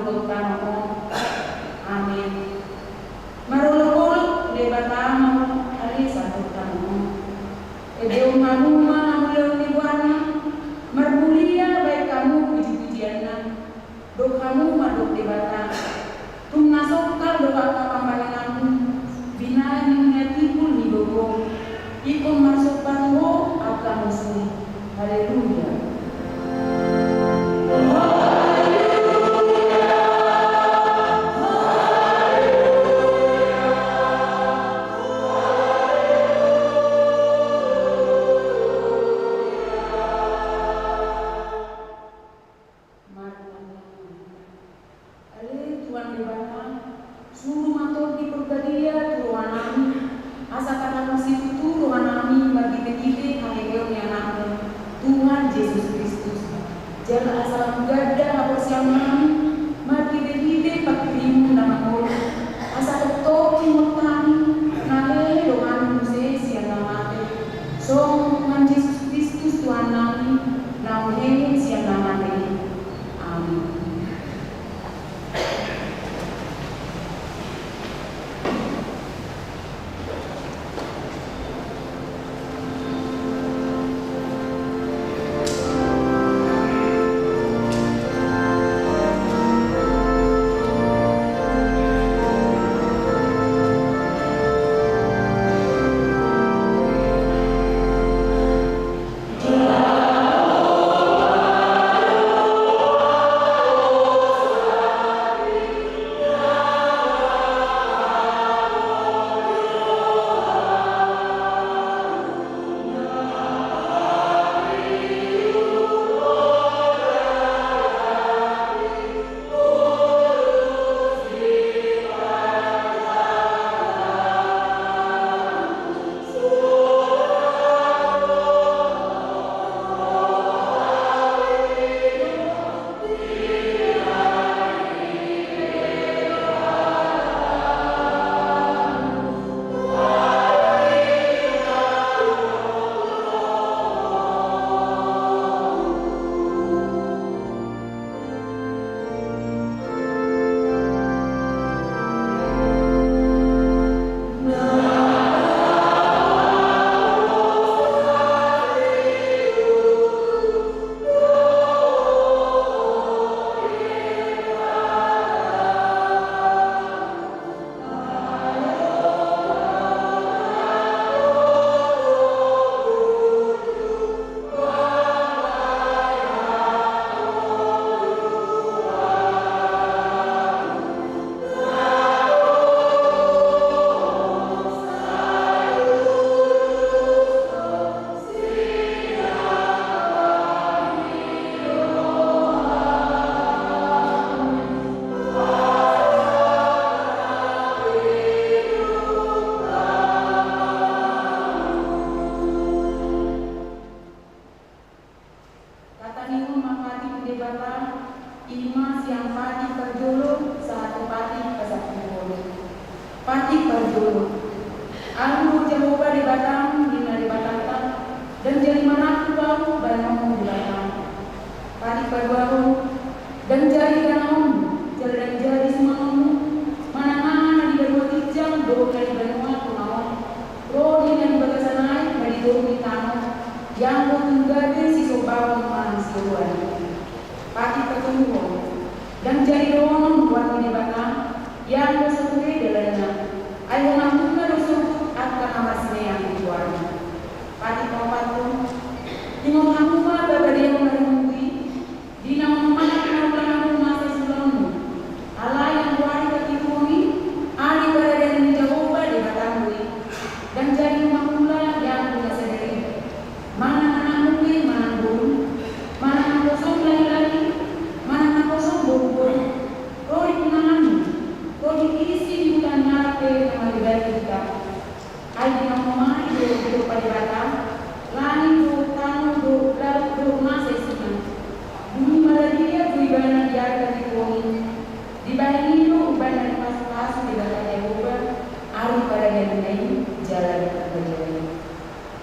mulut kamo. Amin. Maruluk de batamo ali satu kamo. Ede umamuma amuleu ni Bwana. Marmulia baik kamu puji-pujianna. Do kamu maduk de batang. Tung nasokal doa kapambalinganmu. Bina ningatipul ni bobo. Ikon masuk pango akan musuh. Haleluya.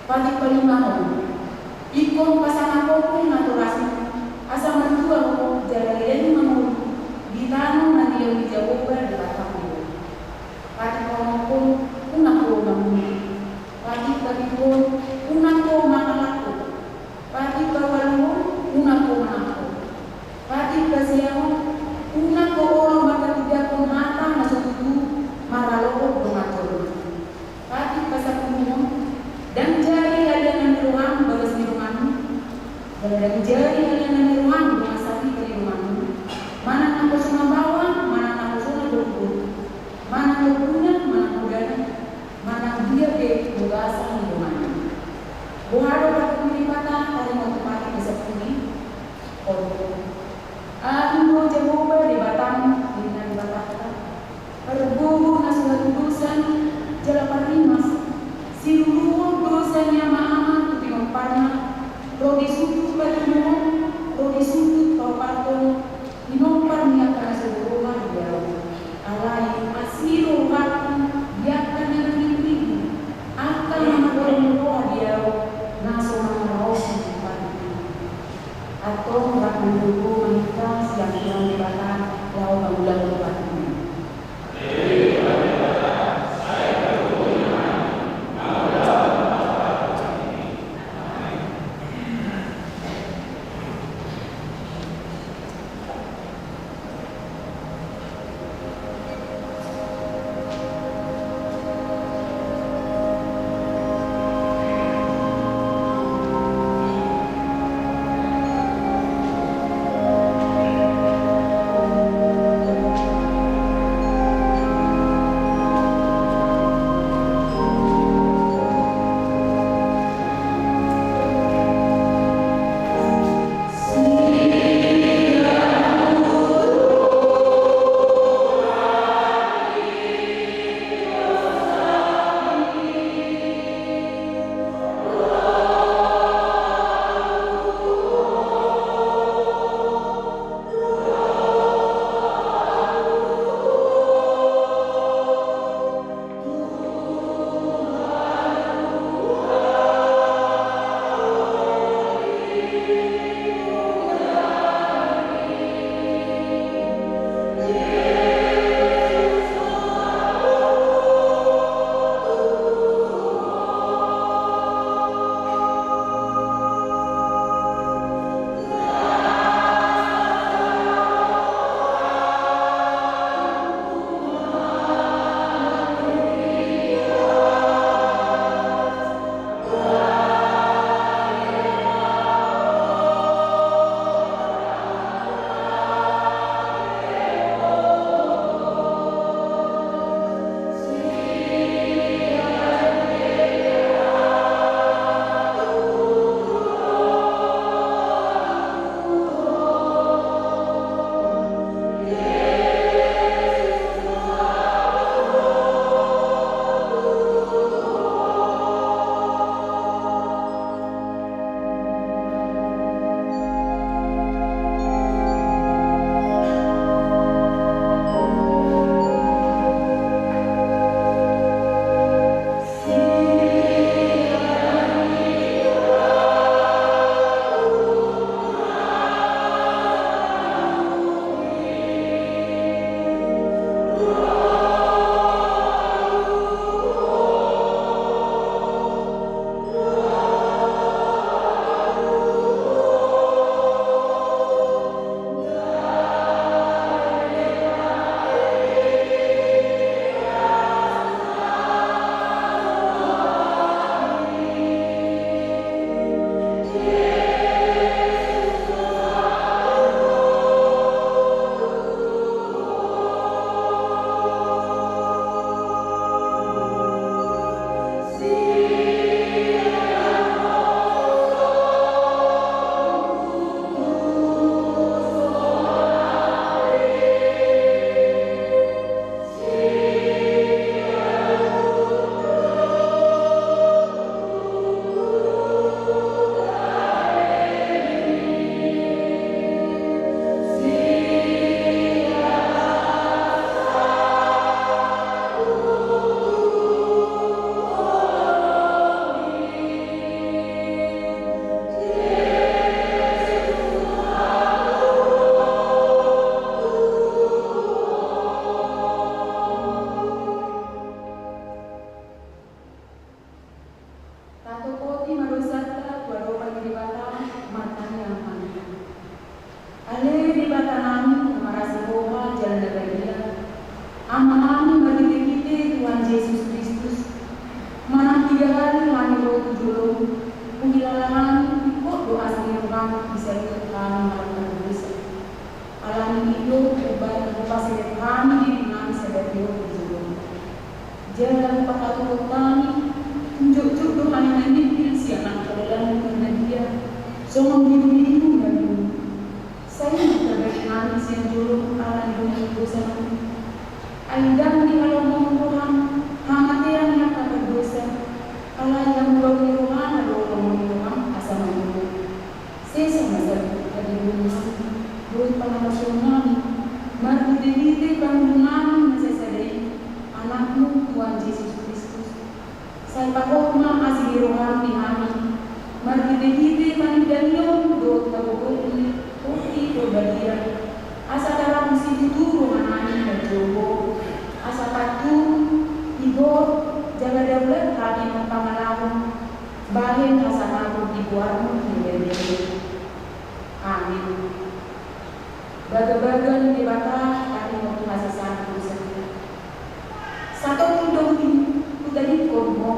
Pati palimangon, ikon pasangan ko ngaturasi, asa mentua ko jalan mau di tanah dari jari kalian dari rumah dengan sapi dari rumahmu. Mana aku semua bawang, mana aku semua berubah, mana aku punya, mana aku dana, mana dia ke bugasa di rumahnya. Buharo aku milipatan dari mau tempat bisa pergi. Oh, aku jauh di Batam dengan Batam. Perbubu nasional tulisan jalan Parimas. Siluruh dosanya maaf tu parna. Rodi sutut patino, rodi sutut papato, inompar niya kana sa rumah dia. Alay asiro hati biarkan yang ribu, akan mengadon roh dia naso mengawas pati. Atau rak mendugu menikah siang siang di Batam, lau bangulan pati. Jalan pakatu tani, tunjuk-tunjuk doang ini siapa kedalam dengan dia. Somong biru dan saya terbaik nangis yang dulu ala dunia dosa. Aidang di alam Tuhan, hangatiran yang tak berdosa. Ala yang bawa rohana doang Tuhan asal dulu. Sesa masa tadi dunia, buat pengalaman marti debite bangunan mesesadai anakmu Tuhan Yesus Kristus. Saya pakoma asli rohani kami. Marti debite panidalion do tabogoni putih do bagian. Asa dalam sini turu manani dan jowo. Asa patu ibo jaga daulat hadi pangalaman. Bahin asa nabu dibuatmu hingga. Amin. Baga-bagan di bata kami mau masa satu saja. Satu tudung ini udahnya kormo.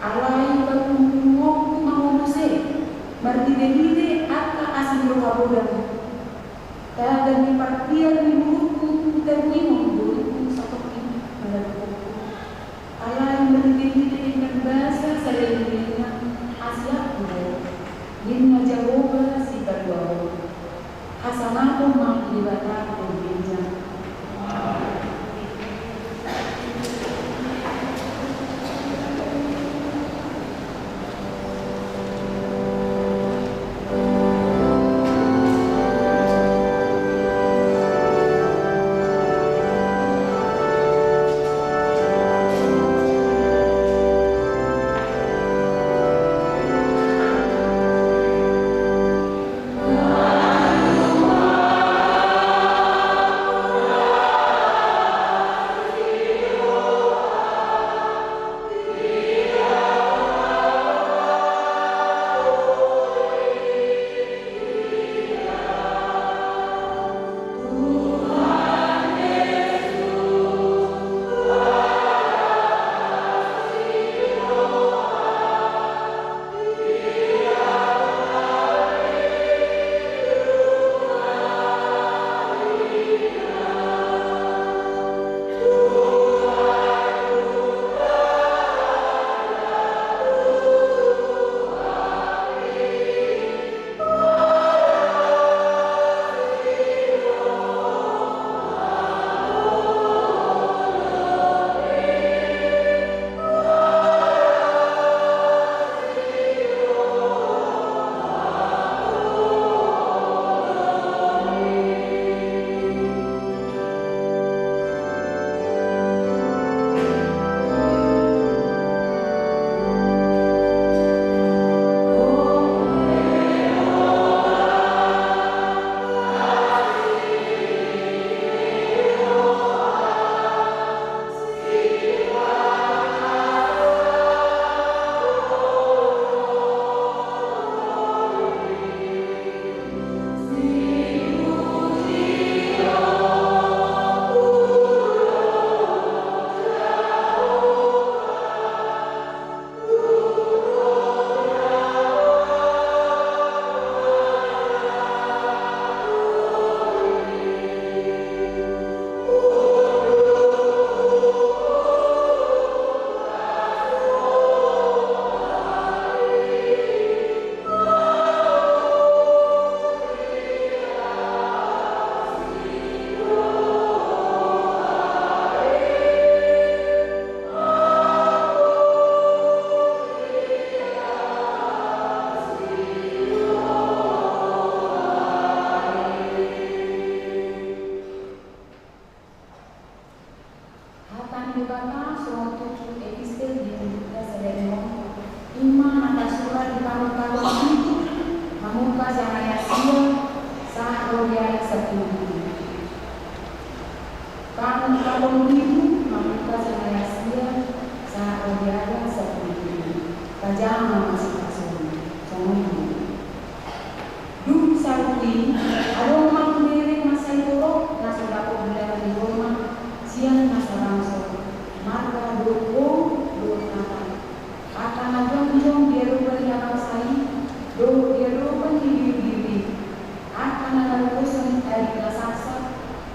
Alai berkumuk mau musik. Berdiri akka asli kabudan. Tagan di parkian di buku terui membuku satu ini melakukan. Alai berdiri dengan bahasa saya dengan asliak kuno. Ini jawab si kedua. Hasanaku mau dibata berbeda.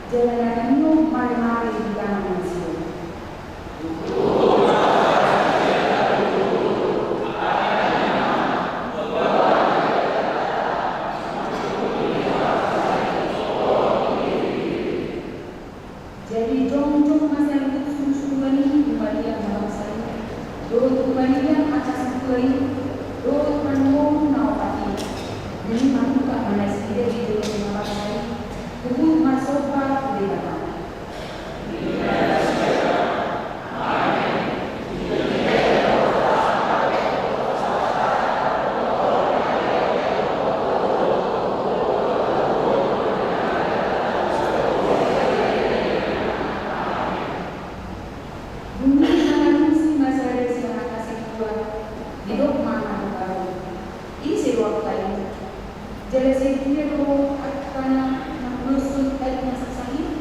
Jalan-jalan mari-mari di tanah manusia. Jadi dia tu akan menusun ayatnya sesaji.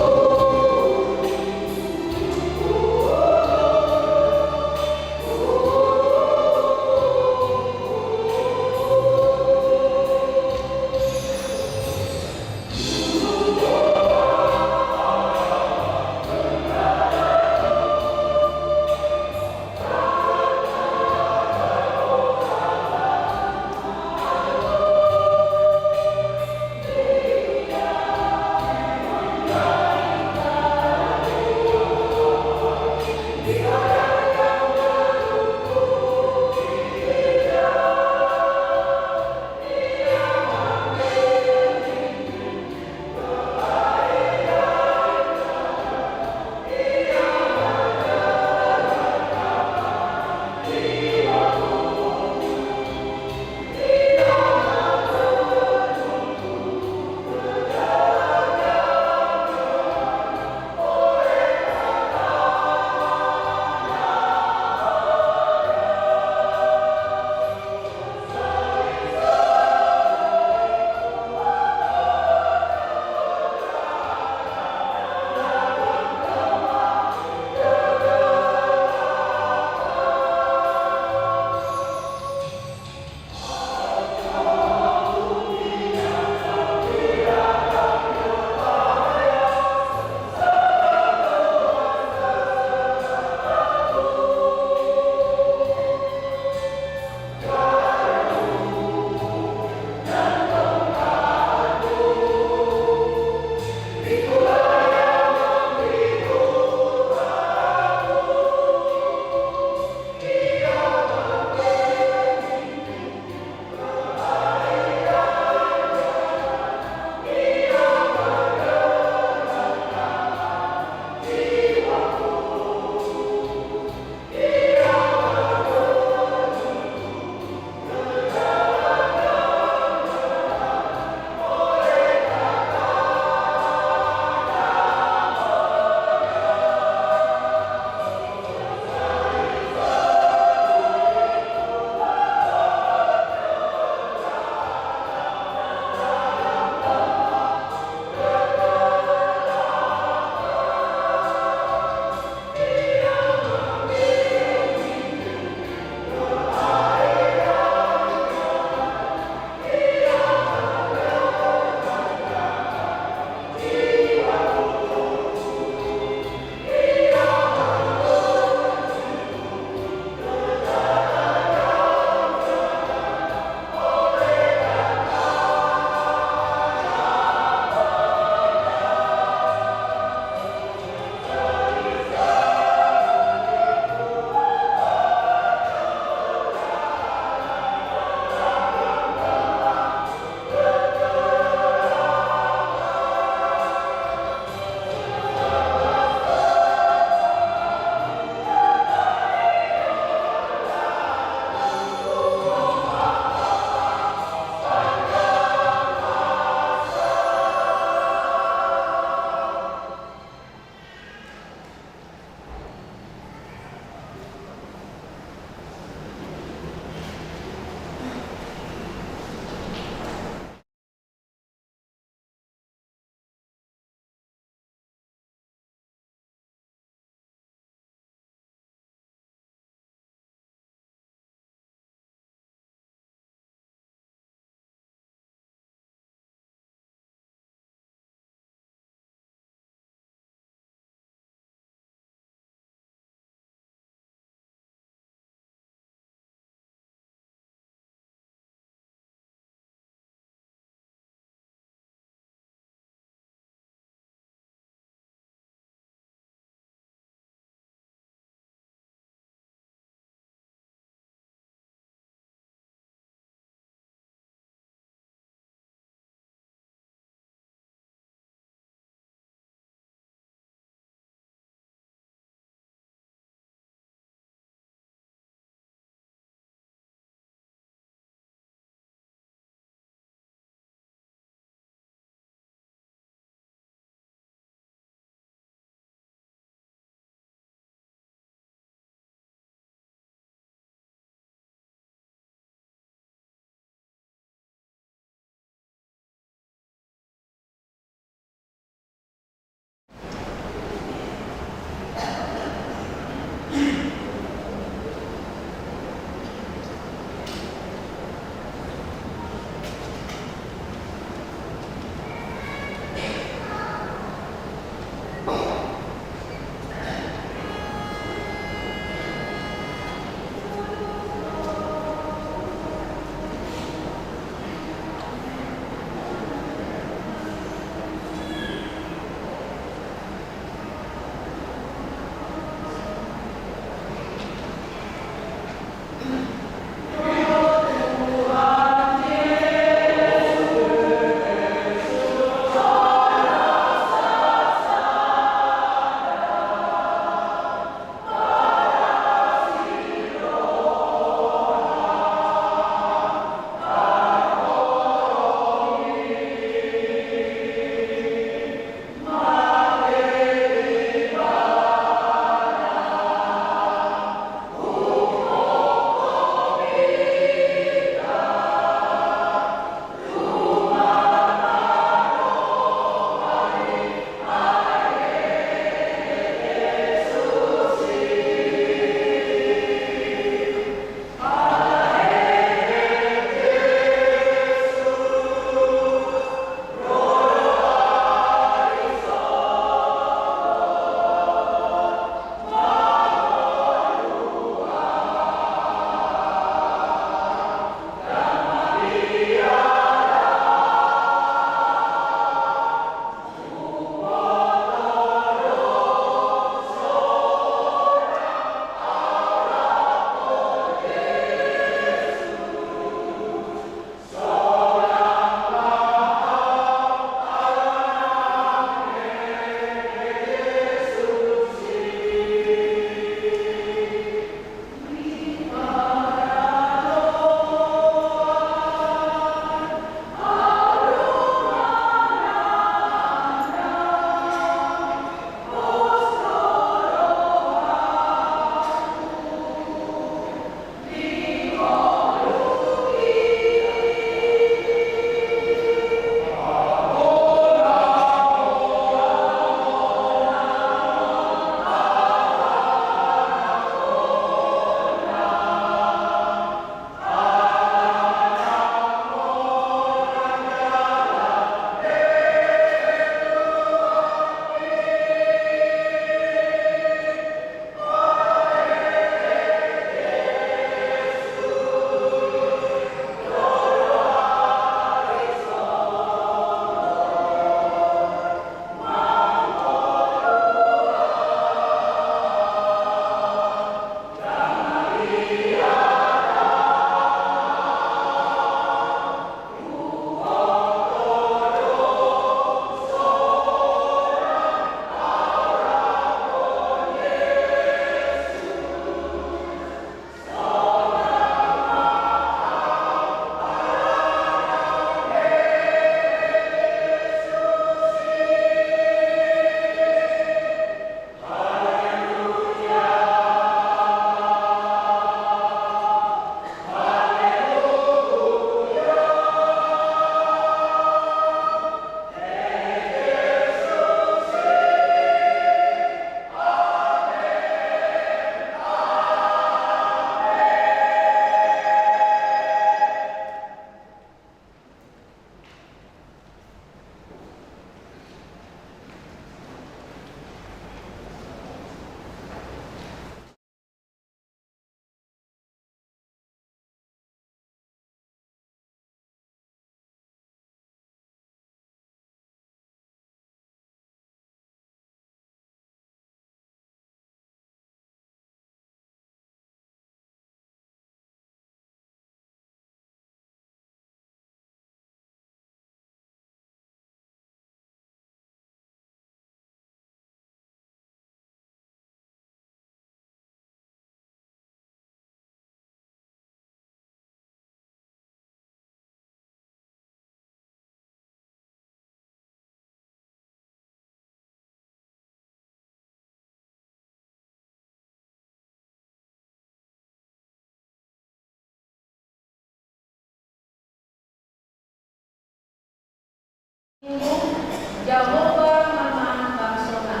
Jehovah Mama Bangsona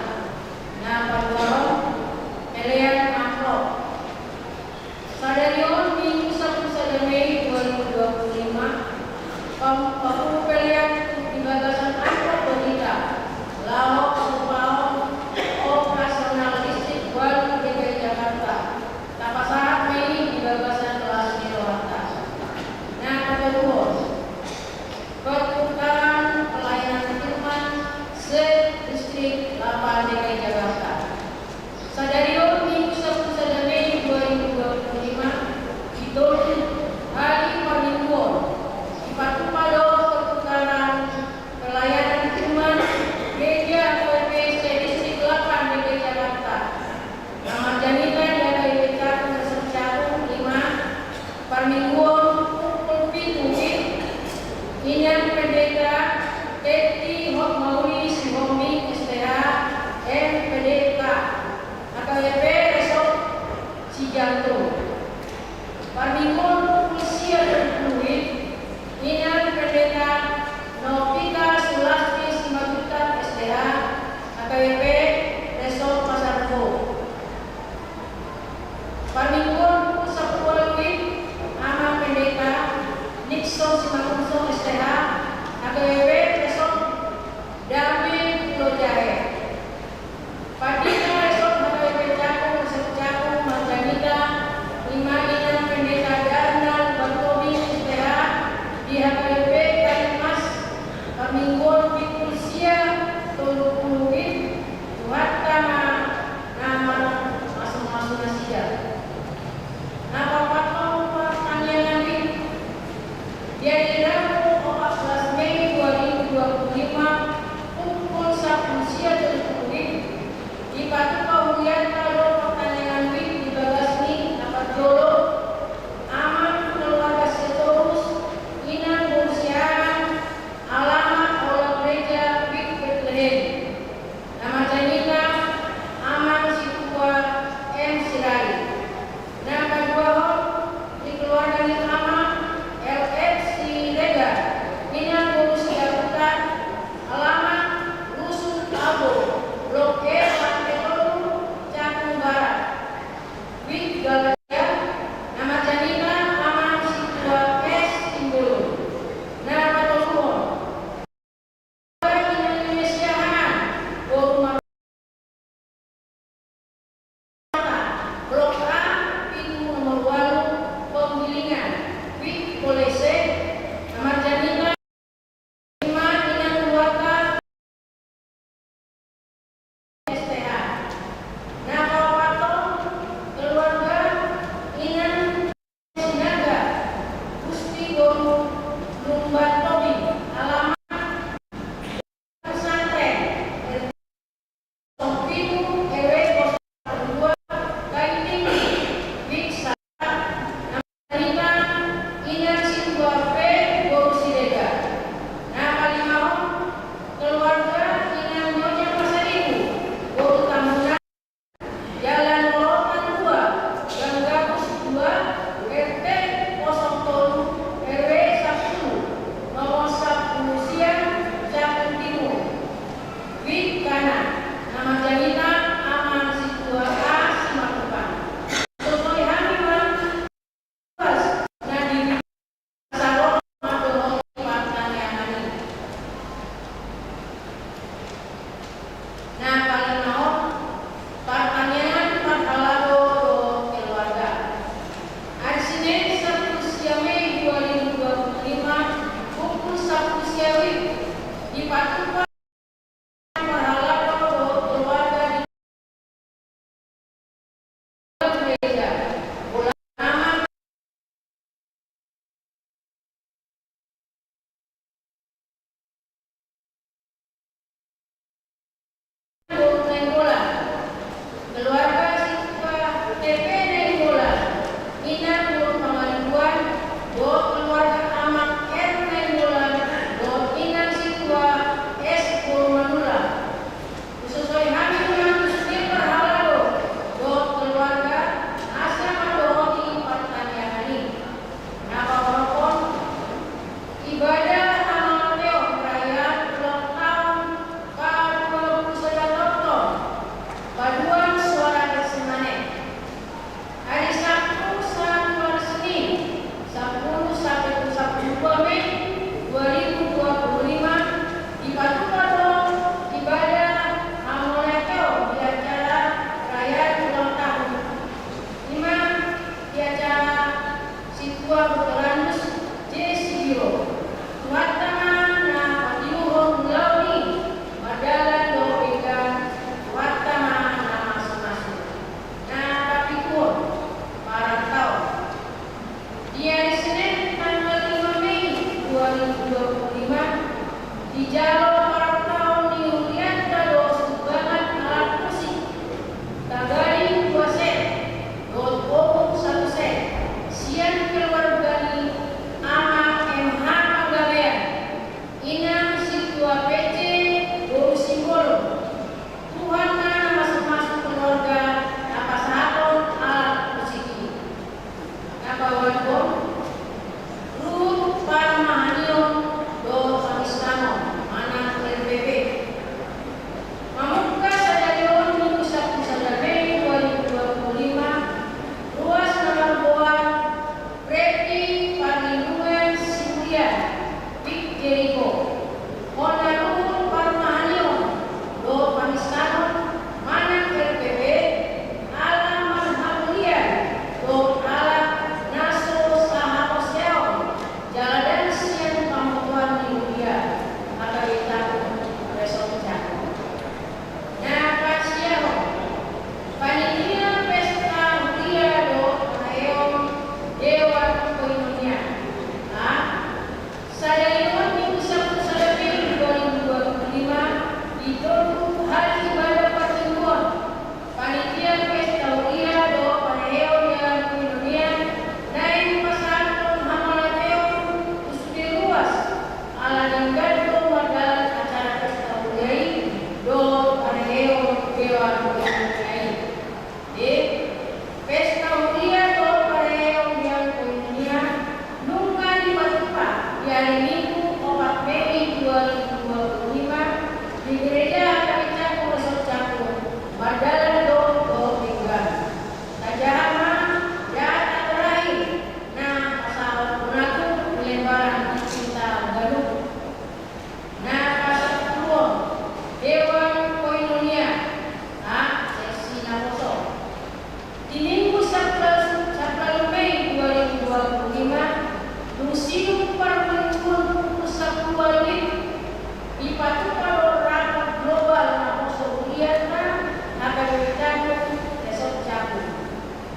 Napaduaro Melian Makro Sadarion Minggu 1 Mei 2025 Papu Pelian di Bagasan Angkot Bonita Laok Upao Operasional Listrik Wali DKI Jakarta Tapasahat Mei di Bagasan Kelas Nilwata. Nah, kedua pertukaran pelayanan firman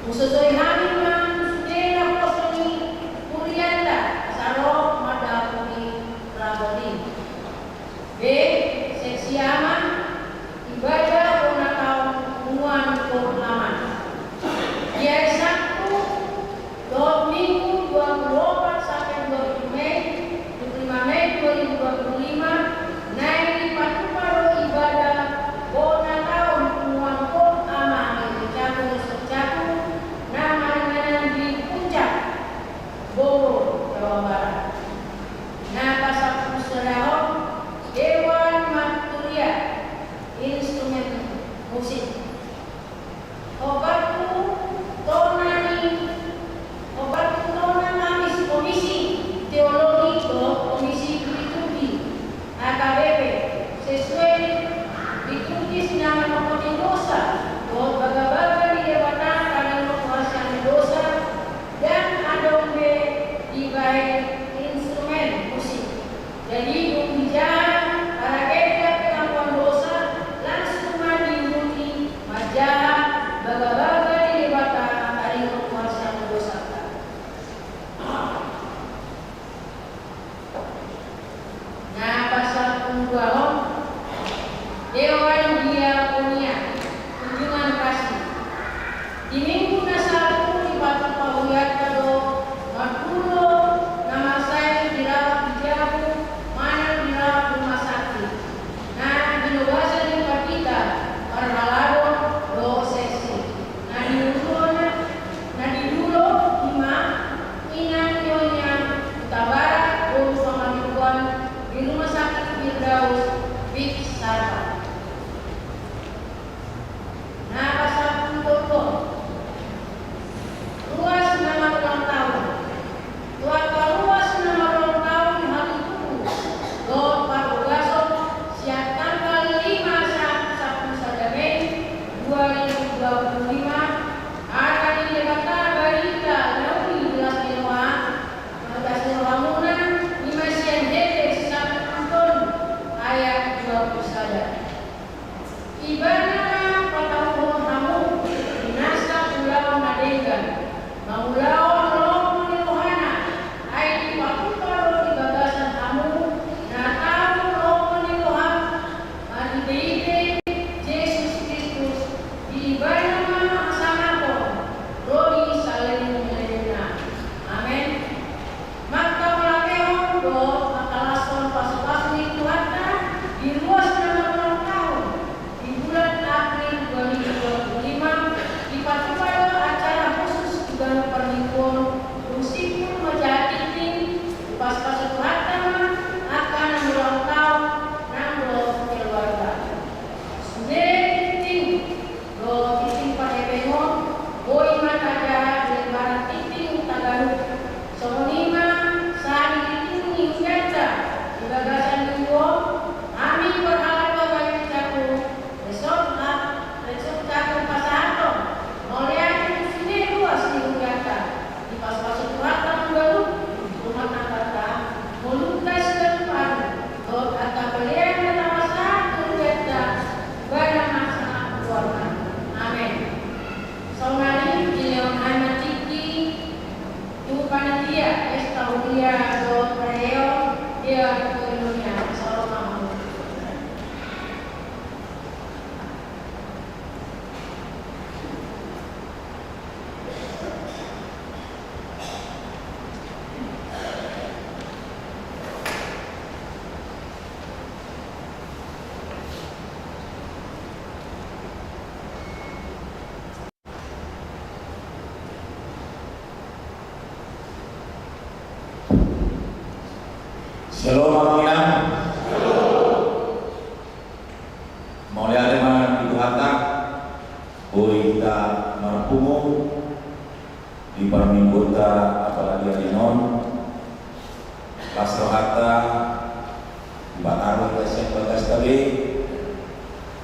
Ususoi hamiman sudena posoni Murianda Saro Madapuni Prabodi. B. Seksi aman ibadah Ponakau Umuan Purnaman. Hari Sabtu 2 Minggu 24 sampai 25 Mei 2025 naik di Patuparo ibadah Ponakau Umuan Purnaman di Caku nama dengan di Puncak Bogor, Jawa Barat. Nah, pasal Pusdahon Dewan Maturia instrumen musik. Obatku Tonani Komisi Teologi Komisi Liturgi AKBP sesuai liturgis dengan pokok dosa buat baga-baga di jabatan karena penguasaan dosa dan adombe di baik instrumen musik. Jadi pembicaraan para kerja pengakuan dosa langsung diikuti majalah baga-baga di jabatan dari penguasaan dosa. Nah, pasal pembuahan Dewan Diakonia kunjungan kasih di minggu nasabtu di Batu Pawiyat Kado Martulo nama saya dirawat di Jabu mana dirawat rumah sakit. Nah, di Nuwasa di Patita Parhalado do sesi. Nah, di dulu lima Inang Nyonya Utabara do sama mingguan di rumah sakit Firdaus Big Sarva. Nah, pasal Puntoto luas nama ulang tahun. Tuaka luas nama ulang tahun hal itu Lord Parogaso siap tanggal 5 Mei 2025 ada di Jakarta Barita Nauni Jelas Dewa Magasino Lamunan di Masian Hede Sabtu ayat 20 saja. Ibadah patauhon hamu dinasa pulau Nadengan Maulau Long Menuhana ai di Patuparo di bagasan hamu natau Long Menuhan Adibide Yesus Kristus di ibadah mana sanapon Rodi saling melena. Amin. Maka melakehon do makalason pas-pas di Tuhanna di luas nama ulang tahun di bulan April 2025 di Patuparo acara khusus juga perlingkuan musikun Majatiting pas-pas Tuhanna akan ulang tahun nanglo keluarga. Sudah titing do titing pada pengon boy mata jarak dari barat titing Tagalog Sonima sari titing Niugata di bagasan Lugo kami berharap bagi Caku besok Caku Pasato melihat sini luas di Ugata di pas-pas Tuhanna baru rumah tangga melukis depan do kata beliau nama satu Ugata banyak masa keluarga. Amin. Saudari Gileon Anatiki tu panitia Estaudia do Preo dia Indonesia. Salam. Shalom Amina. Mau lihat mana itu hatta, boleh kita marpumu di perminggota apalagi di non, pasro hatta, bataru kesek batas tadi,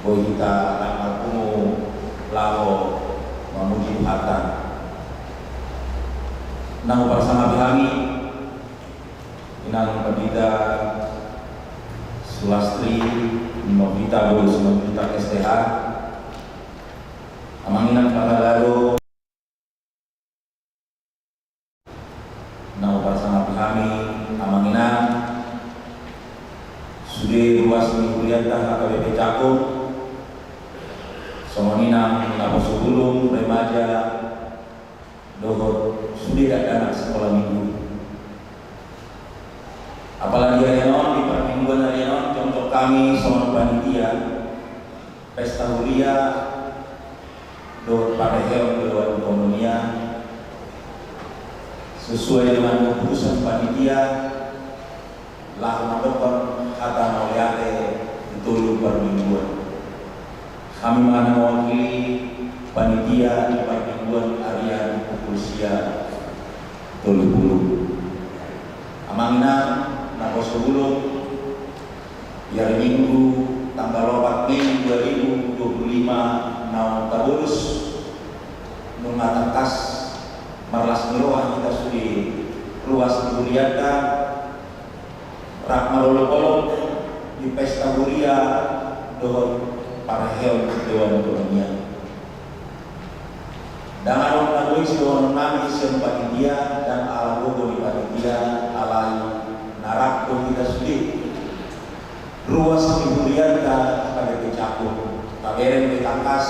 boleh kita marpumu laho memuji hatta. Nang bersama kami. Inang Pendida Sulastri Novita Bulus Novita STH Amanginan Pangalaro remaja dohot sudah anak sekolah minggu. Apalagi Arianon di permingguan Arianon, contoh kami seorang panitia pesta huria dohot pada Dewan Ekonomia sesuai dengan keputusan panitia lah mendapatkan kata mauliate betul permingguan. Kami mewakili panitia di permingguan harian usia 30. Amangina nakoso bulung di hari Minggu tanggal 4 Mei 2025 naon taburus nungatangkas marlas miroah kita sudi ruas Duriata rak marolo-olo di pesta huria dohon para hewan Dewan Ekonomia. Dengan orang lagu seorang nami siang panitia dan ala gogo di panitia alai narak kita sudi ruas Duriata pada kecakun taberen betangkas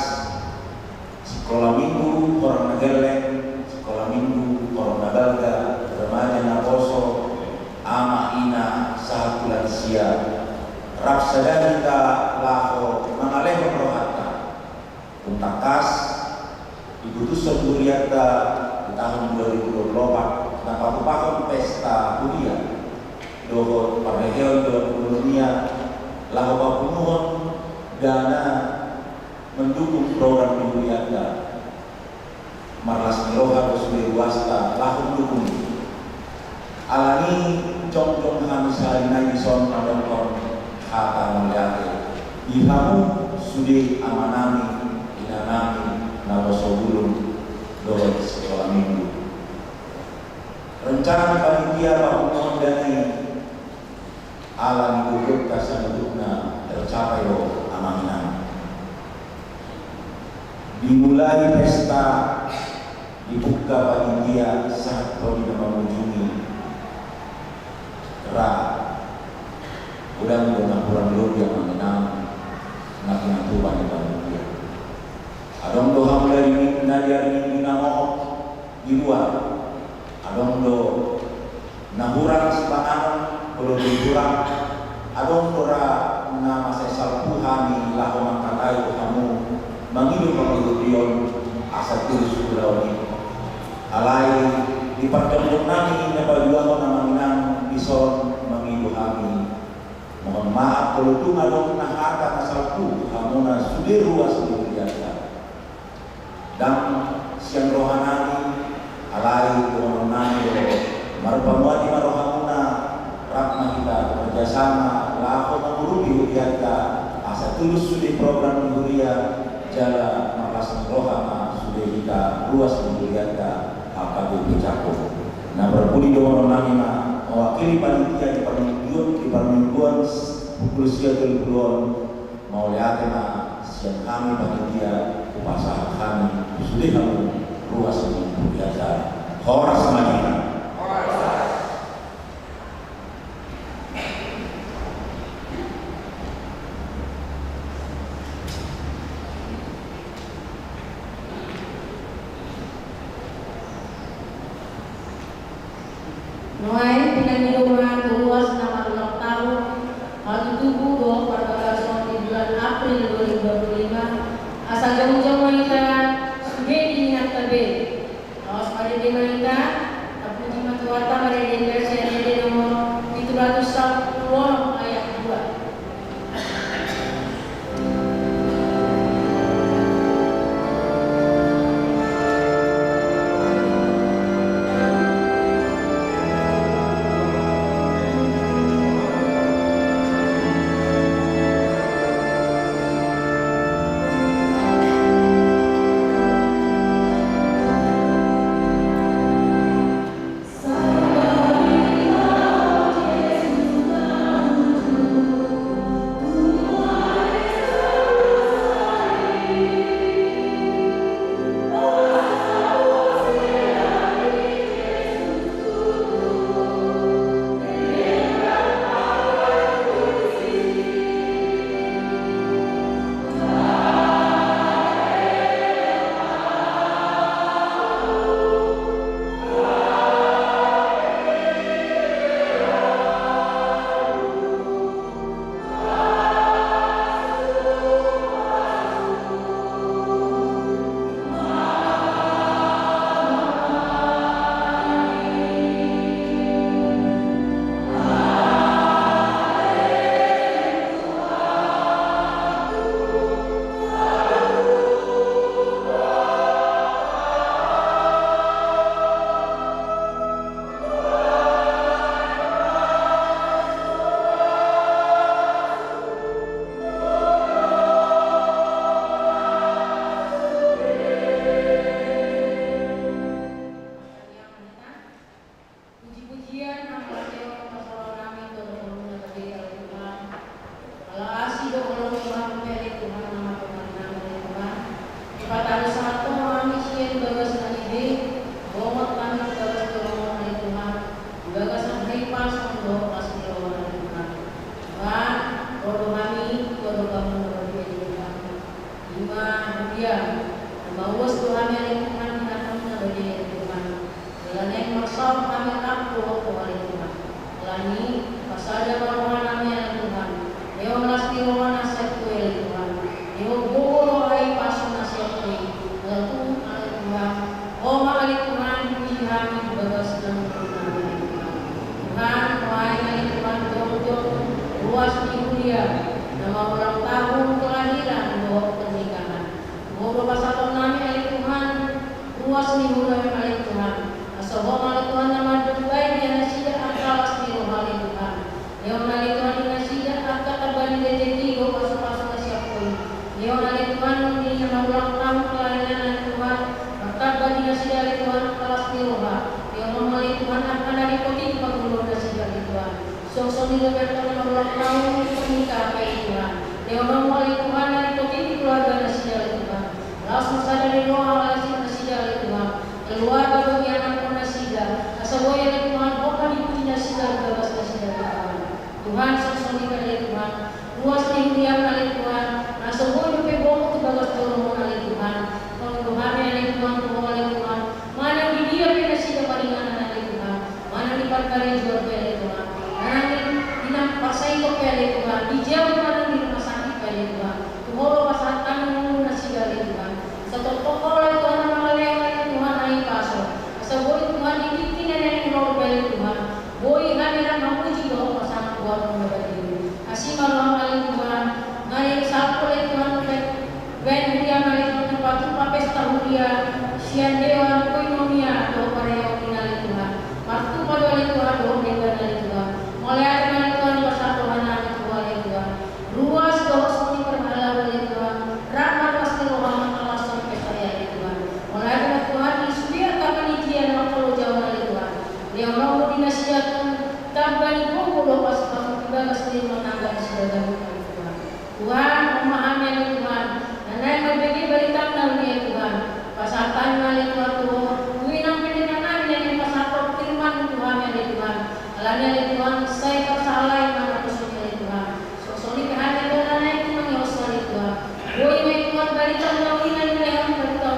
sekolah minggu orang nageleng sekolah minggu orang nagalga remaja naposo ama ina saat bulan sia rapsada kita laho mengalih rohata untakas diputus Duriata di tahun 2024 dan paku pesta huria dohot pada hewan Dewan Ekonomia laho pakunuhon dana mendukung program Duriata marlas miroha sebagai wasta laho mendukung alani cong-cong kami sehari naik son pada kata melihat ilhamu sudi amanami inanami nawaso bulung dohot sekolah minggu. Rencana panitia bangun dani alam gugur kasanudukna tercapai lo amanami. Dimulai pesta dibuka panitia saat kau tidak mengunjungi udah kurang dulu yang mengenal nak Tuhan di panitia. Adong do hamla ini nadiar ini namo di luar. Adong do nahurang sepanang kalau dikurang. Adong dora nama sesal Tuhani lahu mangkatai kamu mengilu dion asal tulus kulauni. Alai di percontoh nami nabadua nama minang bison mengilu kami. Mohon maaf kalau itu ngadong nahata nasalku kamu na sudir ruas Duriata dan siang rohanani alai rohanani marpamuati marohamuna rakma kita kerjasama lako menguru di Duriata asa tulus sudir program Huria jala marlas rohama sudir kita ruas Duriata apa itu cakup. Nah berbudi doang rohanani mewakili panitia di permingguan usia 30-an mau lihat siang kami panitia upasaha kami sudah kamu ruas ini biasa horas majina Noai pinamilungan luas nama 6 tahun Hal tubuh doang perkarasan di bulan April 2025 asal jauh-jauh wanita sudah diingat tabe awas pada di wanita tapi di matuata pada di versi ada nomor 710 ayat 2. kami oleh Tuhan mendatangnya bagi Tuhan. Dalam yang maksud kami aku oleh Tuhan. Lani pasal jalan kami oleh Tuhan. Yo melasti rohan aset ku oleh Tuhan. Yo bolo ai pasun aset ku. Lalu oleh Tuhan. Oh oleh Tuhan puji kami bagas dan Tuhan. Tuhan oleh Tuhan jauh-jauh luas di dunia. Nama ulang tahun kelahiran bahwa pernikahan. Bahwa pasal kami oleh Tuhan luas di dunia oleh Tuhan. Asal oleh Tuhan nama baik yang nasihat akalas di oleh Tuhan. Yang oleh Tuhan nasihat akal terbalik rezeki bahwa pasal siapa. Yang oleh Tuhan ini nama ulang tahun kelahiran oleh Tuhan. Akal bagi nasihat oleh Tuhan akalas di roha. Yang oleh Tuhan akan dari koti pengulur nasihat oleh Tuhan. Sosok di dalam nama ulang tahun pernikahan oleh Tuhan. Yang oleh Tuhan dari koti keluarga nasihat oleh Tuhan. Langsung sadari roha nasihat oleh Tuhan. Keluarga bagi anak nasihat. Asal oleh Tuhan bukan dipuji nasihat bebas nasihat Tuhan. Tuhan sosok di oleh Tuhan. Luas di dunia oleh Tuhan. Asal boleh pebong tu bagas dorong oleh Tuhan. Kalau Tuhan oleh Tuhan oleh Tuhan. Mana di dia nasihat paringan oleh Tuhan. Mana di perkara jual oleh Tuhan. Mana di pasai kok oleh Tuhan. Di jauh mana di rumah sakit oleh Tuhan. Tuhoro pasatan nasihat oleh Tuhan. Satu pokok oleh Tuhan oleh Tuhan ai paso. Asal boleh Tuhan dibikin yang roh oleh Tuhan. Boleh kami nak memuji doa pasang buat memberi. Asih malam oleh Tuhan. Hari Sabtu oleh Tuhan oleh ben dia oleh Tuhan tempat pesta huria. Sian dewan koinonia doa para yang oleh Tuhan. Waktu pada oleh Tuhan doa dengan oleh Tuhan. Mulai ada oleh Tuhan pasal Tuhan oleh Tuhan. Luas doa seperti berhala oleh Tuhan. Rahmat pasti roham Allah sampai saya oleh Tuhan. Mulai ada Tuhan disudir kapan ijian waktu jauh oleh Tuhan. Dia mau dinasihatkan tambah puluh pas kamu tiba pasti menanggapi segala Tuhan. Tuhan memahami oleh Tuhan. Dan yang berbagi berita oleh Tuhan. Pasal tanya oleh Tuhan Tuhan. Tuinang pendengaran yang pasal firman Tuhan oleh Tuhan. Alami oleh Tuhan saya tersalah yang mana bersuci oleh Tuhan. Sosoni kehadiran Tuhan yang mengios oleh Tuhan. Boy oleh Tuhan berita menawin yang berita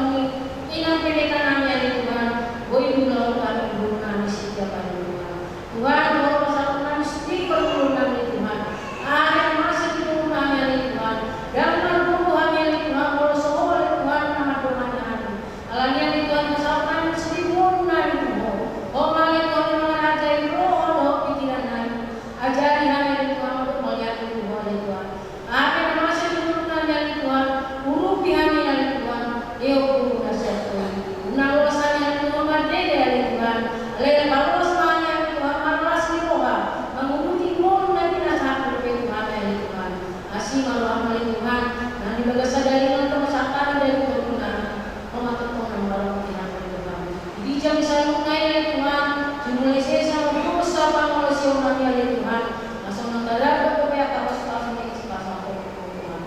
inang pendengaran oleh Tuhan. Boy dulu kami dulu nami setiap hari Tuhan. Tuhan bahwa pasal Tuhan setiap perluan oleh Tuhan. Ada masa di perluan oleh Tuhan. Dan perluan oleh Tuhan kalau soal oleh Tuhan nama perluan. Alami oleh Tuhan pasal Tuhan setiap perluan Tuhan. Oh oleh Tuhan mengajari roh pikiran kami. Ajari kami oleh Tuhan untuk melihat Tuhan oleh Tuhan. Apa yang masih di perluan oleh Tuhan. Urupi kami oleh Tuhan. Dia guru nasihat Tuhan. Unang ulasanya Tuhan merdeka oleh Tuhan. Oleh kalau ulasanya Tuhan malas di roha. Menguruti mohon dan nasihat dari Tuhan oleh Tuhan. Asih malam oleh Tuhan. Dan dibagas sadari dan kemasatan dari Tuhan. Pematut Tuhan barang Tuhan oleh Tuhan. Jadi jam selalu oleh Tuhan. Jumlah sesa berusaha pengolesi umat oleh Tuhan. Langsung mendadak kepada kawas pasang pasang Tuhan.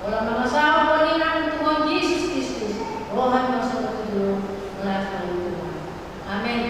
Olah mengasah pelinan Tuhan Yesus Kristus. Rohan masa bertujuh melakukan Tuhan. Amin.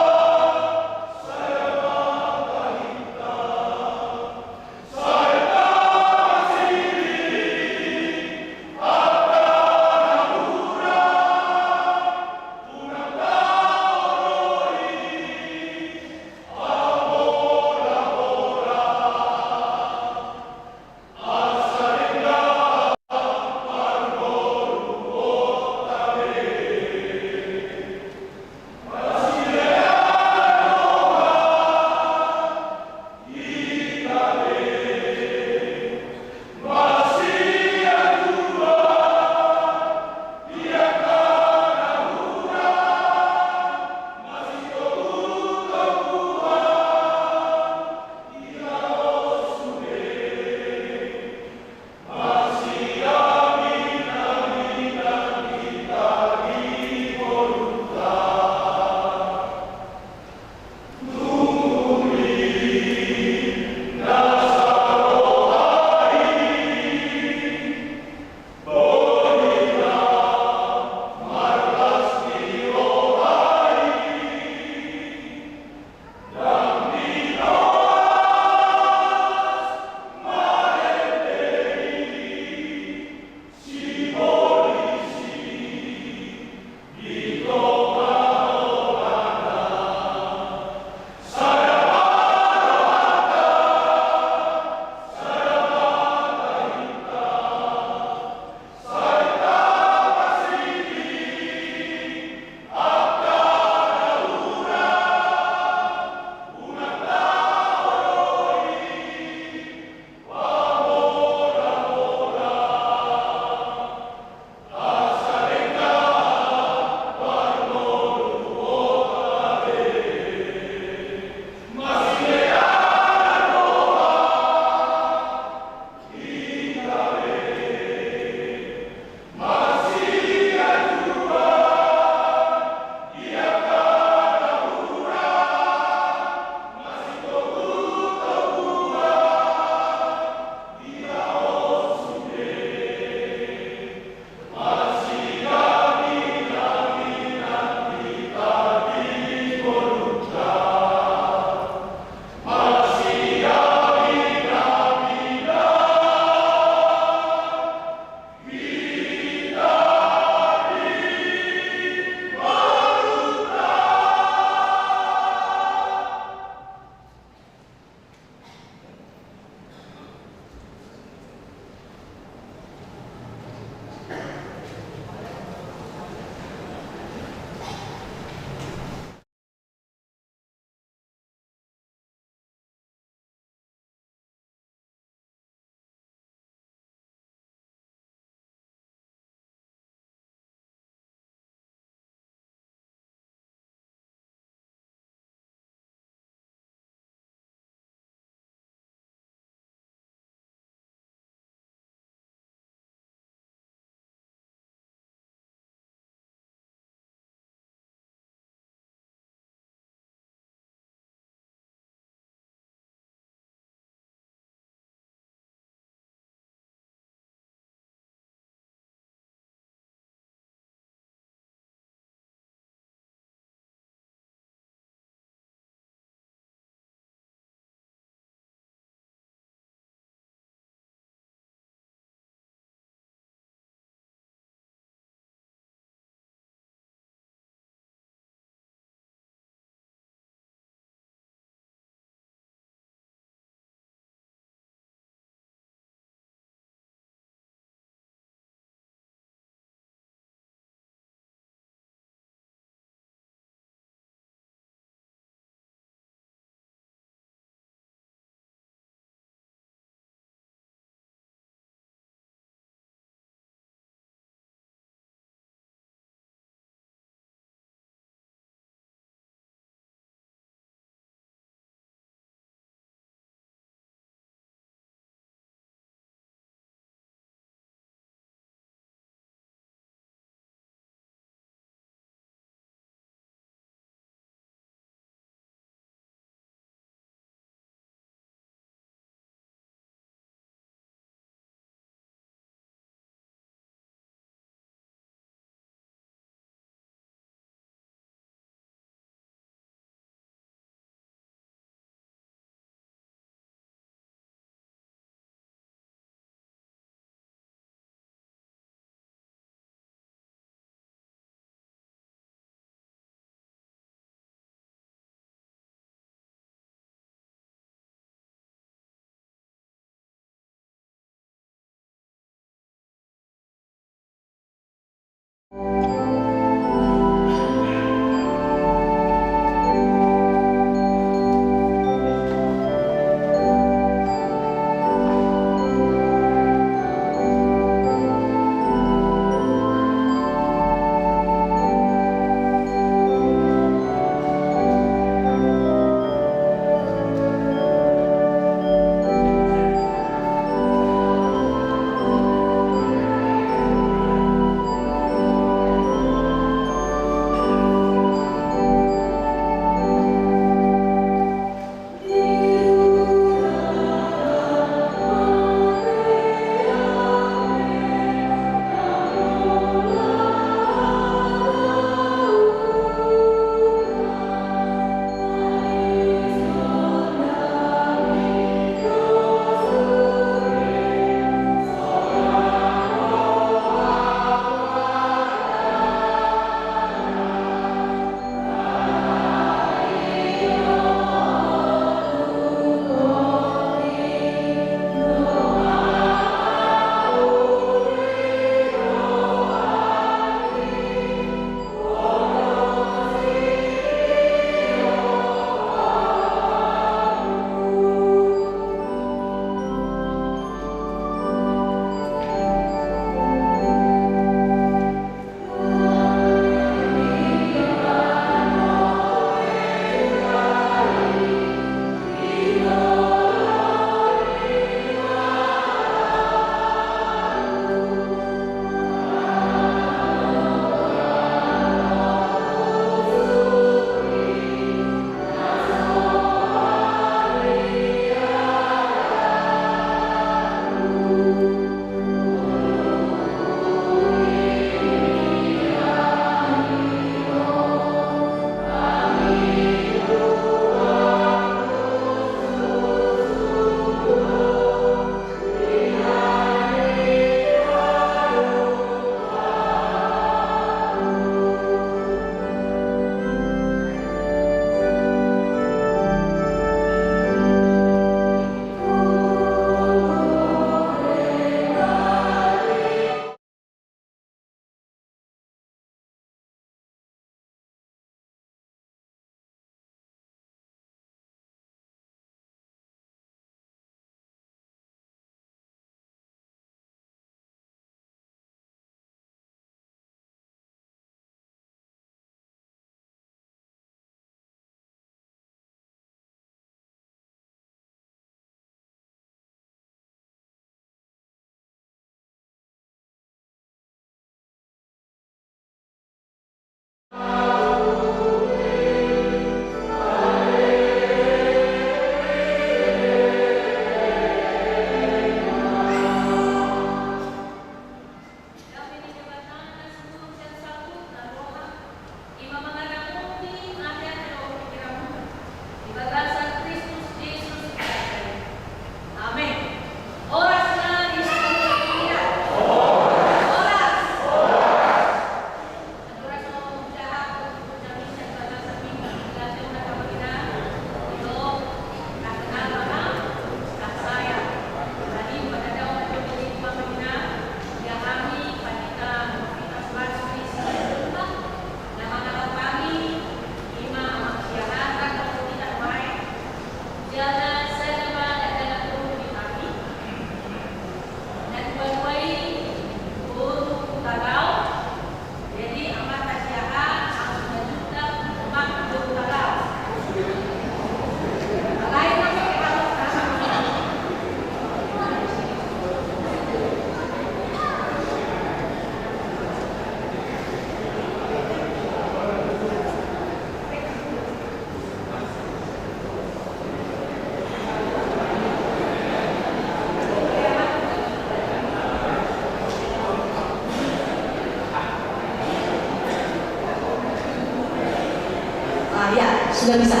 sudah bisa?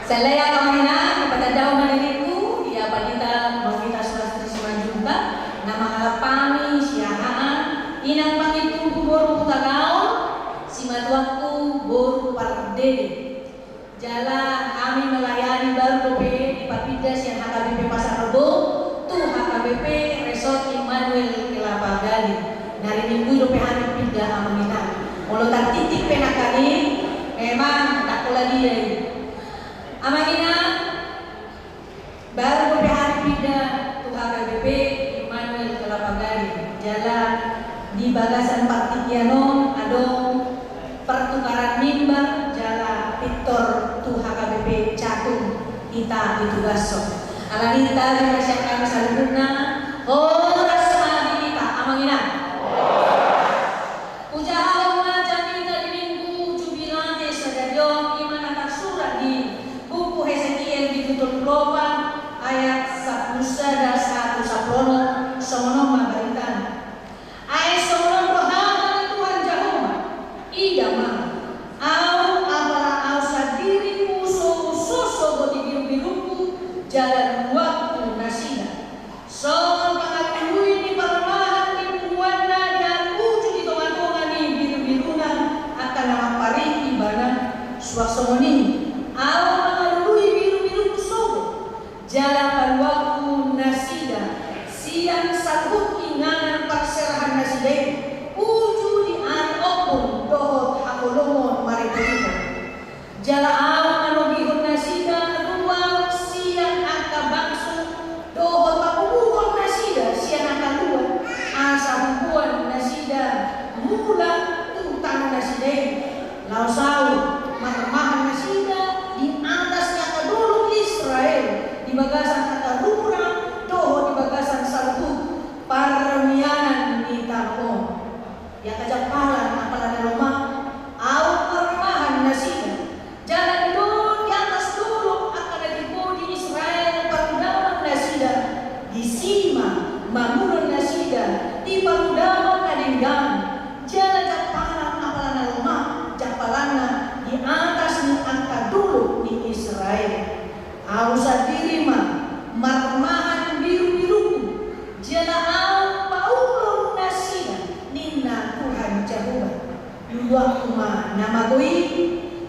Saya kamina kepada dauman itu dia panita kita sudah terima juga nama alapami siahaan inang pangitu boru tagao si matuakku boru pardede jala kami melayani baru dope di Papidas yang HKBP Pasar Rebo tuh HKBP Resort Immanuel Kelapa Gading dari minggu dope hari pindah amina mulut titik penakani memang tak pula dia amagina baru beberapa hari pindah tuh HKBP Immanuel Kelapa Gading jalan di Bagasan Partikiano adong pertukaran mimbar jalan Victor tuh HKBP Catung kita itu gasok alami kita di masyarakat salibuna horas magi kita amagina ujaha macam kita di minggu jubilante sadarion imana tak surat di buku Hesekiel ditutup loba ayat 1 dan 1 sabrono somono mabaritan ayat somono rohani Tuhan Jahoma idama au abara au sadiri uso usoso bodi biru-biruku jalan waktu nasida son pangalui di permahan di puana dan uju di tongan-tongan di biru-biruna akan nama pari ibana suasomoni au jalan waktu nasida siang sabut inganan pakserahan nasida uju di an opun dohot hakolomon maripurita jala awang anobihon nasida ruang siang angka bangsu dohot pakubuhon nasida siang angka luar asa hubungan nasida mula tutang nasida lausau marmahan nasida di atasnya keduluk Israel di bagasan kata rumah doho di bagasan salbu parmianan di tampon ya kajapalan apalan rumah au permahan nasida jalan dulu di atas dulu akan ada di Israel parudaman nasida di Sima mamurun nasida di parudaman kadinggan jalan japalan apalan rumah japalana di atas ni angka dulu di Israel ausa dirima marmahan biru-biruku jala au paulun nasida ninna Tuhan Jahova luak kuma nama goi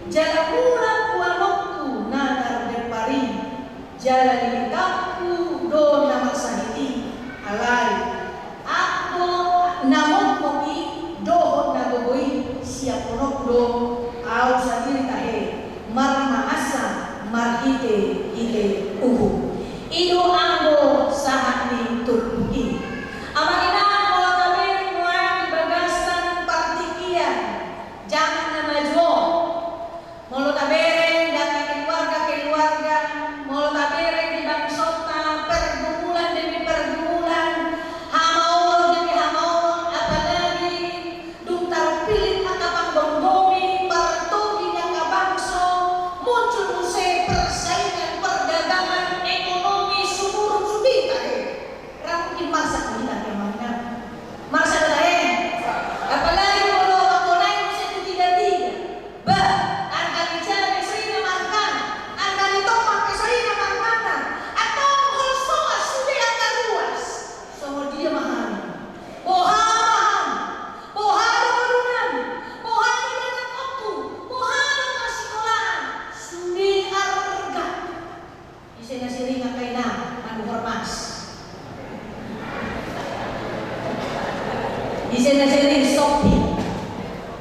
jala pula kualokku nadar depari jala limitapku do nama sahiti alai aku namokki dohot nagogoi siap ponok do ausa diritahe marma asa marhite ite uhu ido ambo saat ni turbuki amanina kalau kami mulai bagasan partikian jangan nama jo mulut tabere dan keluarga mulut tabere di bangsota pergumulan demi pergumulan hamau demi hamau apalagi duntar pilih atapang bonggomi partogi yang kabangso muncul musik persaingan perdagangan ekonomi sumur sudita rampin masa kita kemana masa lain apalagi kalau aku naik musik tiga ba angka bicara sering makan angka ditopang sering makan atau holsoa sudah angka luas sama dia mahal bohan barunan bohan dengan waktu bohan sekolah sudah harga isinya sering kaina anu hormas isinya sering Shopee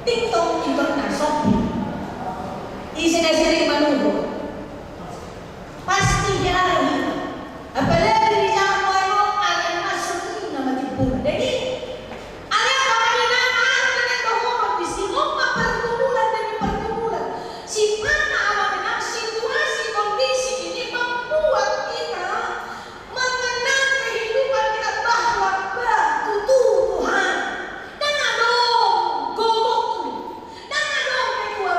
TikTok internet Shopee isinya sering manugo pasti jalan apalagi di zaman baru ada masuk nama tipu jadi ada kemana dengan bohong di sini pergumulan demi pergumulan si mana amanah situasi kondisi ini membuat kita mengenal kehidupan kita bahwa Tuhan dan adong gogok dan adong kedua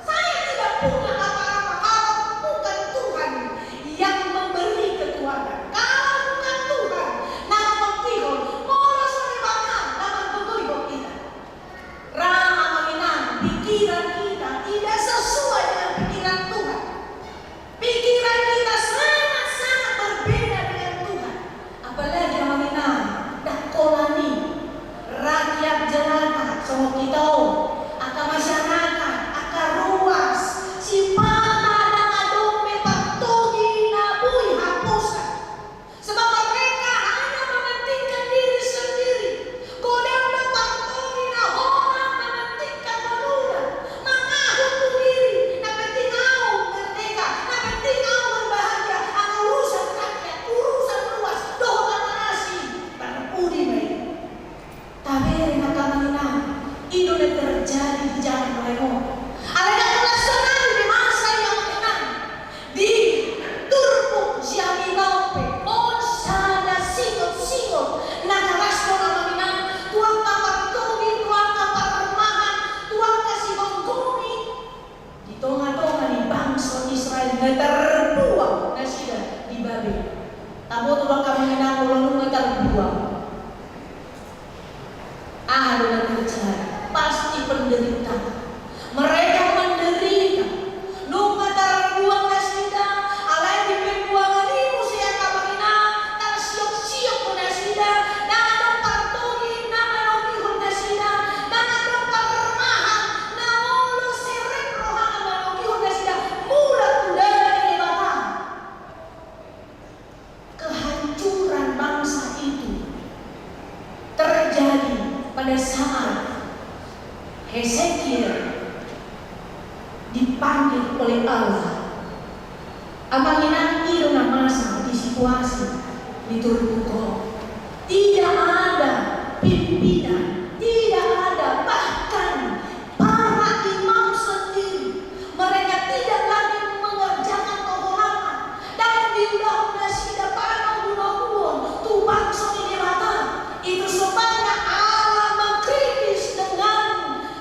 saya tidak punya apa-apa pada saat Hezekiel dipanggil oleh Allah, amangina iyo na masa di situasi di Turbuko, tidak ada pimpinan, tidak ada bahkan para imam sendiri, mereka tidak lagi mengerjakan kehormatan dan diundang sida para bunuh-bunuh tu bangsa ini mata itu sebabnya Allah mengkritis dengan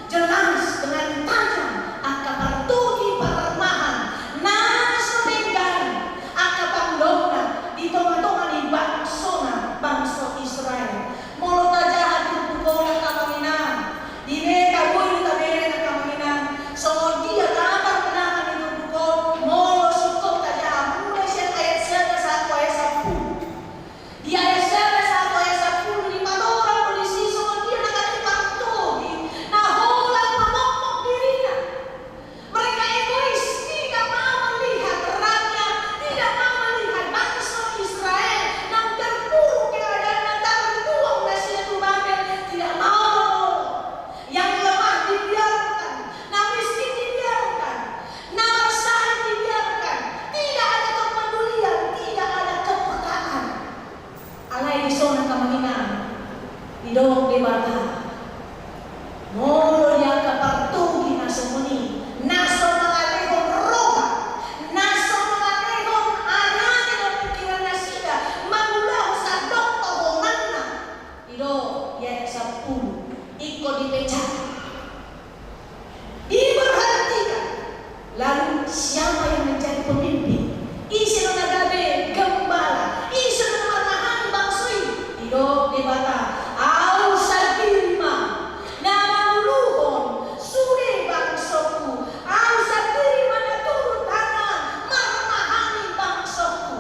jelas, dengan tajam akan bertugi permahan naso dengan akan banglona di tengah-tengah di bangsa Israel molo tajahat berbukola kamaginan di mereka boleh tabere na kamaginan so dia kabar menahan di berbukol molo sukop tajahat mulai siya ayat 1 ayat 10 di ayat 1 ayat 10 lima orang polisi so dia nakatipatuhi na hulang mamokmok dirinya. Mereka egois, tidak mau melihat rakyat, tidak mau melihat bangsa Israel yang terpuruk keadaan yang terbuang dari Babel, tidak mau. Yang lemah dibiarkan, yang miskin dibiarkan, yang resah dibiarkan, tidak ada kepedulian, tidak ada kepekaan. Alai di sana kamaginan, hidop di bata. Molo yang kepartugi na sumuni, naso mengalihon roha, naso mengalihon anane ng pikiran na sila, magulahu sa dokto honganna. Ito, yan sa pulo, iko dipecat. Diberhentikan. Lalu siapa yang menjadi pemimpin? Isi na nagabi, gembala, isi na namanahan bangsa ini. Ito, di bata, au sa dirima, na manuluhon, suri bangsaku, au sa dirima na turut tangan, marmahani bangsaku.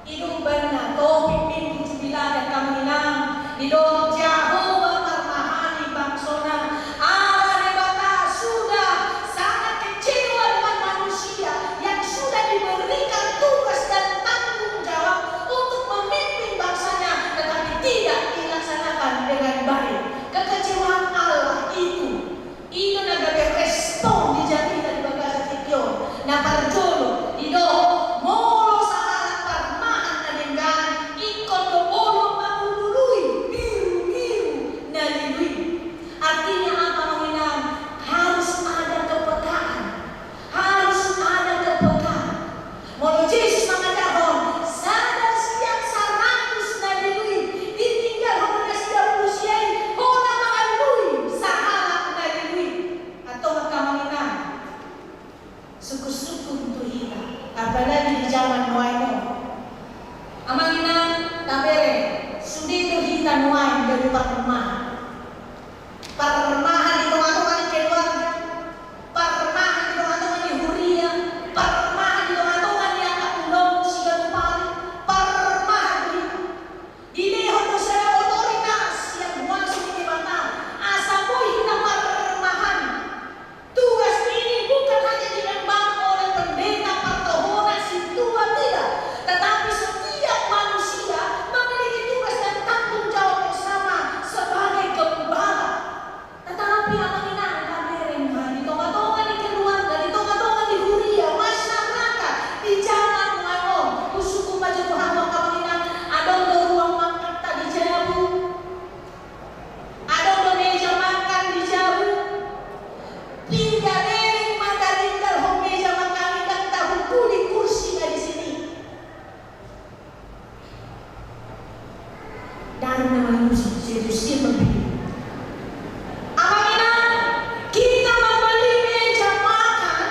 Ito ba na to, pimpin kujubilan at kaminan, ito, Jehovah marmahani bangsona. Allah di bata sudah sangat kecewa dengan manusia yang sudah diberikan tugas dan tanggung jawab untuk memimpin bangsanya, tetapi tidak dilaksanakan dengan baik. Kekecewaan Allah itu nagabe respon dijadi dari bagasa tikyon na parjolo ido molo sa alat parmahan na dengan ikon do olo mamulului biru-biru na liluy. Artinya apa menginam? Harus ada kepekaan, harus ada kepekaan. Molo Yesus mengatakan sada siang 100 na liluy ditinggal hona sida usiai hona mangalui sa halak na liluy atau makamanginan. Suku-suku untuk kita, apalagi di zaman Noaino. Amanginan tabere sudah kita Noain dari permahan. Permahan di tengah-tengah keluarga, permahan di tengah-tengah di huria, permahan di tengah-tengah di angkat ulong sigapari, permahan di lehon dosa otoritas yang masuk di mata asapoi kita permahan. Tugas ini bukan hanya diemban oleh pendeta pertohonan si tua tidak, tetapi setiap manusia memiliki tugas dan tanggung jawab yang sama sebagai gembala. Tetapi apa kita kabareng di tengah-tengah di keluarga, di tengah-tengah di huria, masyarakat, di jalan ngomong, usuku baju Tuhan mau kabareng ada ruang makan tak dijabu, ada meja makan dijabu, tinggal dereng mata tinggal home meja makan dan tahu kuli kursinya di sini. Dan manusia sedusi memilih. Apabila kita membeli meja makan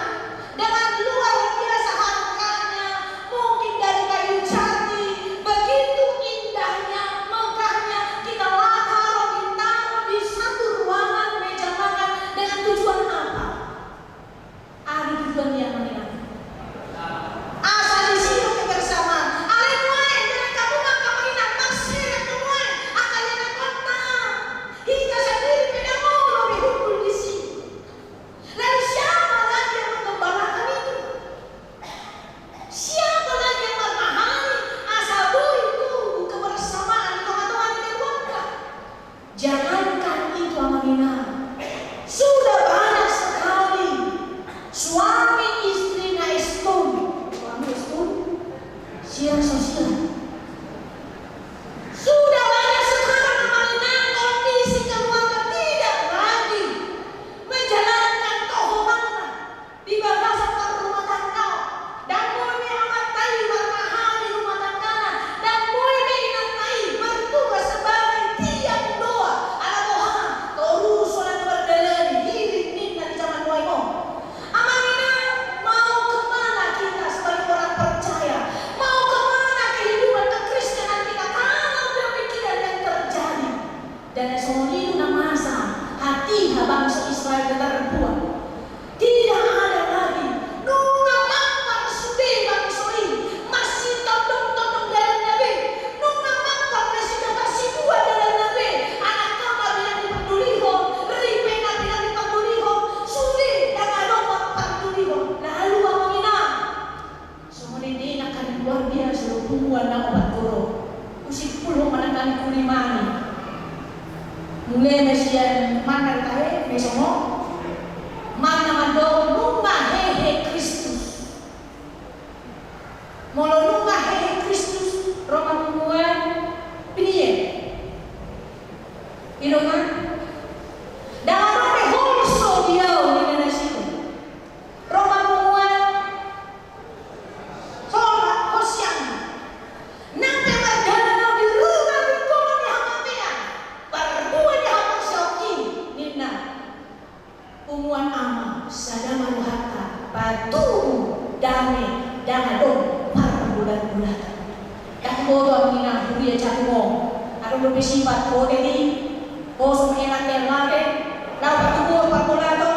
dengan luar biasa harganya, mungkin dari kayu jati, begitu indahnya, megahnya, kita taruh di satu ruangan meja makan dengan tujuan apa? Ada tujuan yang menyenangkan. Asal di situ kebersamaan. Alin wae dengan kamu maka menginap masih dengan wae. Akalnya Mulai mesian mana tahe mesomo mana mando rumah hehe Kristus. Molo rumah hehe Kristus Roma tumuan piye. Irongan dalam holso dia di nasi. Roma tumuan solat kosian. Nanti margana di rumah di koma di hamatea. Berdua di hamasyoki nina. Umuan ama sadama ruhata batu dame dangadong para bulan-bulan. Takbo ang nina huya cakmo. Ano do besipat ko dedi. O sumenak yang lagi. Lau patubo pakulato.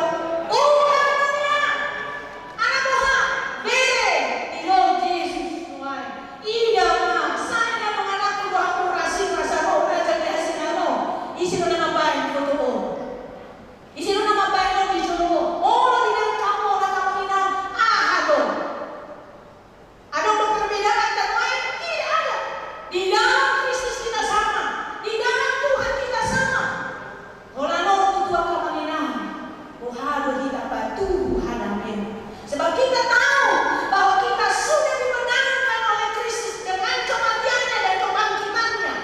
Sebab kita tahu bahwa kita sudah dimenangkan oleh Kristus dengan kematiannya dan kebangkitannya.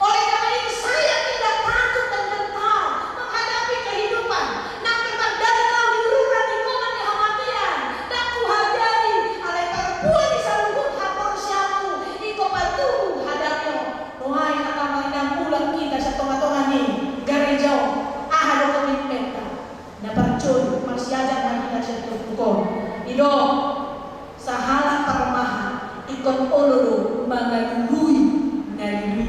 Oleh karena itu saya tidak takut dan gentar menghadapi kehidupan. Nak memang danau di rumah di koma di hamatian. Dan kuhadari oleh perempuan di saluhut hapor syaku. Iko batu hadapyo. Noai kata mainan pulang kita sa tonga-tonga ni. Garejau. Ahado komitmen. Na percun. Marsiajan na kita sa tukong. Ido sahala parmaha ikon oloro mangalului nalui.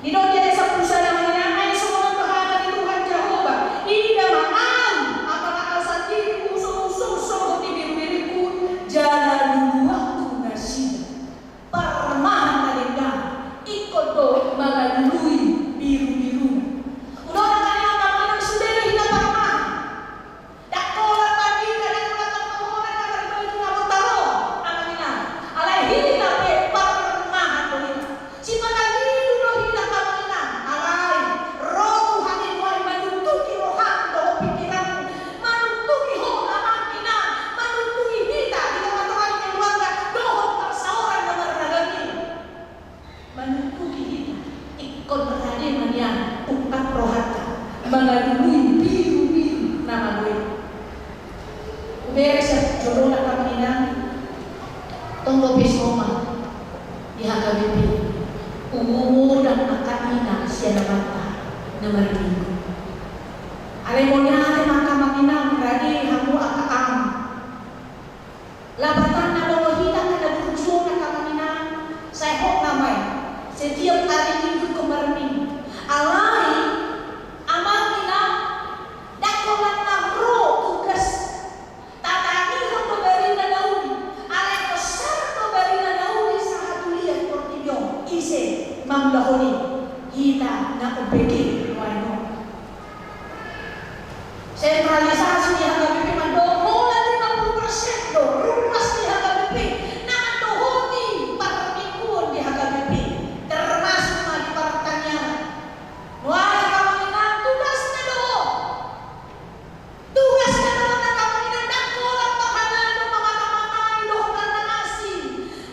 Ido dia sa pusa namanya ay semua bahana di Tuhan Jehovah. Ida maam apakah asal diri usul-usul di biru-biriku jalan waktu nasib. Parmaha nalinda ikon do mangalului biru-biru. Udah kaya apa sudah hina parmaha. Dak kola pagi kada mengalui biru-biru nama gue. Beres jodoh nak kaminan tunggu besoma di HKBP. Umur dan akadina siapa mata nomor minggu. Alemonya ada maka makinang radi hamu akam. Labatan na lolohita kada berjuang nak kaminan. Saya hok namai setiap hari minggu kemarin. Alai mamlahoni kita na ubeki wano sentralisasi di HKBP mandoho na 50% do rumas di HKBP na mandohoni para mingguan di HKBP termasuk di pertanian. Wala kamanginan tugas na na kamanginan nakolang pahanano mga namatay doon na nasi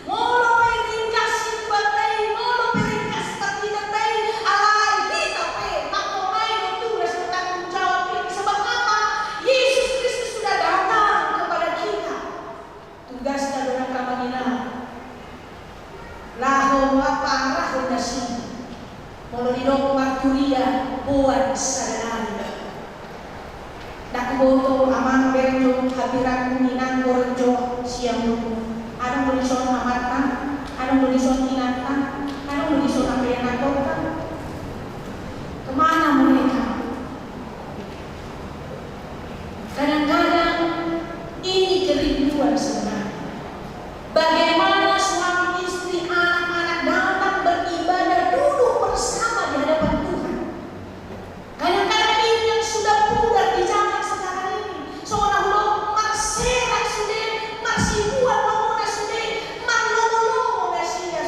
molo may ringkasin batay molo Molodino Marturia buat sadari. Nakboto amang berjo habiran kuninang gorjo siang lupu. Anong mulison amatan, anong mulison inatan, anong mulison apa yang nakotan. Kemana mereka? Kadang-kadang ini kerinduan sebenarnya. Bagaimana suami istri anak-anak datang beribadah duduk bersama di hadapan Tuhan. Kadang-kadang ini yang sudah pudar di zaman sekarang ini. Seorang lo marserak sudah, marsibuan mamona sudah, marlomo-lomo sudah.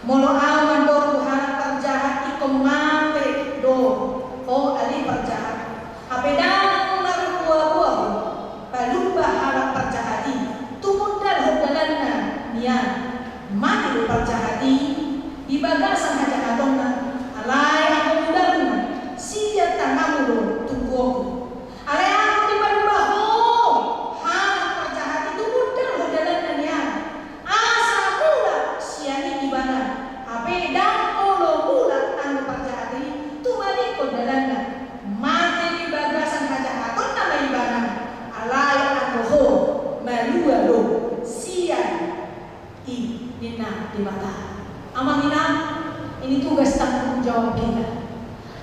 Molo awan do Tuhan perjahat iko mate do oh ali perjahat. Apedang marbuah-buah palubah harap perjahati tumundal hogalanna nian mati do perjahati di bagasan haja katonna alai ako mudarna siya tangamulo tungguoku alai ako di palubaho harap perjahati tumundal hogalanna nian asa mula siya ni ibana apedang olo mula anu perjahati tumalik kodalanna mati di bagasan haja katonna na ibana alai ako ho malua do siya nina di mata. Amangina, ini tugas tanggung jawab kita.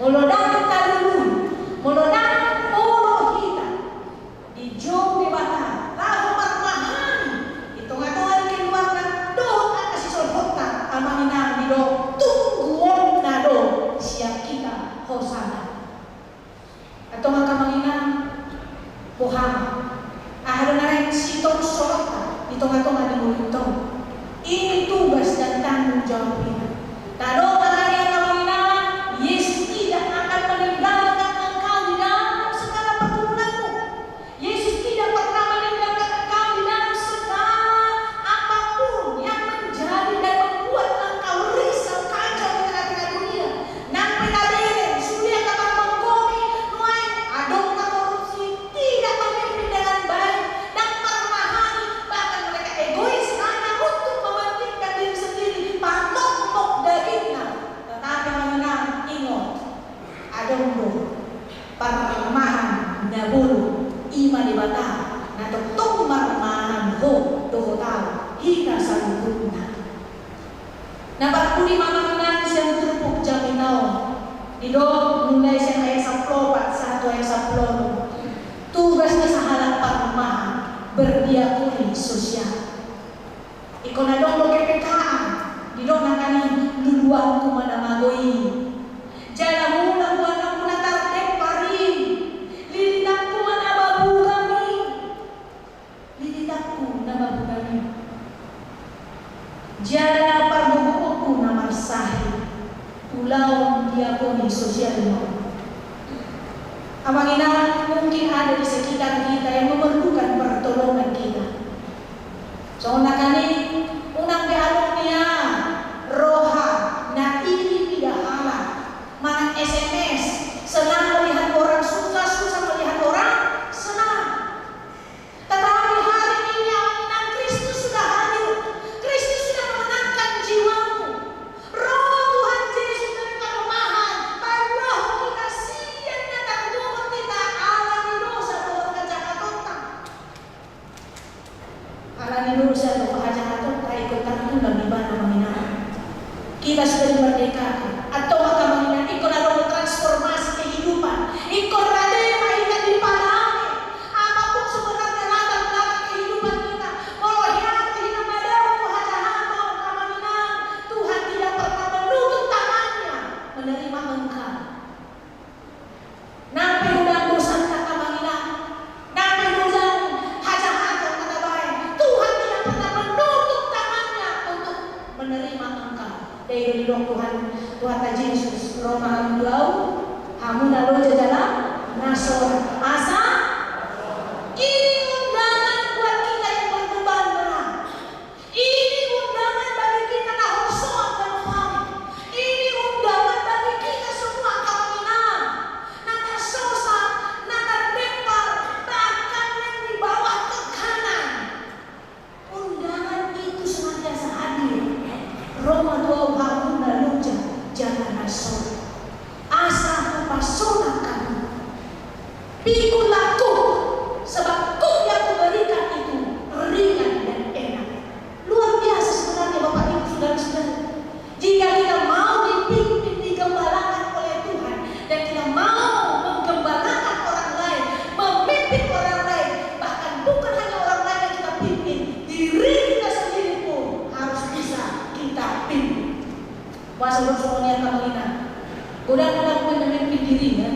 Molodan kalulu, molodan olo kita di jom di mata. Tahu marmahani, itu ngatuan keluarga doa kasih solhota. Amangina di do tungguon nado siap kita hosana. Atau makamangina poham. Ahado na rin sitong solhota. Itu ngatuan di mulutong. Ini tugas dan tanggung jawab kita. Tado karena yang namanya Yesus tidak akan meninggalkan engkau di dalam segala pergumulanmu. Yesus tidak pernah meninggalkan engkau di dalam segala apapun yang menjadi dan membuat engkau risau kacau di tengah-tengah dunia. Nampai nadere sulia kapan mengkomi nuai adong korupsi tidak memimpin dengan baik dan marmahani bahkan mereka egois hanya untuk mementingkan diri sendiri patok dagingnya. Tetapi mengenal ingat adong do parmahan nabulu ima di bata na tong marmahan ho do tahu hingga salubuna. Na pagpuli mamangnan siyang turpok jaminaw dido mulai siyang ay saplopat sa ato ay saplono tugas na sa halak parmahan berdiakoni sosial. Ikaw na dong kepekaan dido na kanin luluang kumanamagoy. Jana muna buwan na muna tardeng parin lilitak ko manababugami. Lilitak ko na mabugami. Jana pagbubuo ko na marsahi ulaw diakoni sosial mo. Amang ina mungkin ada di sekitar kita yang memerlukan pertolongan kita. So nakani unang dialog niya roha na ini tidak halal. Mana SMS senang melihat orang susah melihat orang senang. Tetapi hari ini aminan Kristus sudah hadir. Kristus sudah memenangkan jiwamu. Roh Tuhan Yesus dari kelemahan Allah kita sian datang turun kita alami dosa doa kejahatan. Alami dosa doa kejahatan ikutan tulang di mana menginap. Kita sudah dimerdekakan. Atau maka menginap ikut ada transformasi kehidupan. Ikut ada yang mainkan di padami. Apapun sebenarnya latar belakang kehidupan kita. Kalau yang kehidupan ada kejahatan menginap, Tuhan tidak pernah menutup tangannya menerima engkau. Nampai udang dosa kata menginap. Nampai udang kejahatan kata baik. Tuhan tidak pernah menutup tangannya untuk menerima engkau. Dari Tuhan Yesus Roma 2 hamu nalo jalan nasor asa ini undangan buat kita yang berbeban berat. Ini undangan bagi kita na hosoan dan pamit. Ini undangan bagi kita semua kawanan nata sosa nata dempar bahkan yang di bawah tekanan. Undangan itu senantiasa hadir. Roma 2 hamu nalo jalan nasor asa pasona kamu pikul laku sebab kuk yang kuberikan itu ringan dan enak. Luar biasa sebenarnya Bapak Ibu Saudara-saudara. Jika kita mau dipimpin digembalakan oleh Tuhan dan kita mau menggembalakan orang lain, memimpin orang lain, bahkan bukan hanya orang lain yang kita pimpin, diri kita sendiri pun harus bisa kita pimpin. Kuasa bersemuanya kamu Udah memimpin dirinya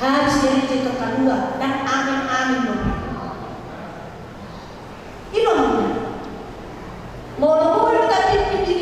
harus jadi cerita kedua dan amin loh. Ini namanya. Mau kita pimpin diri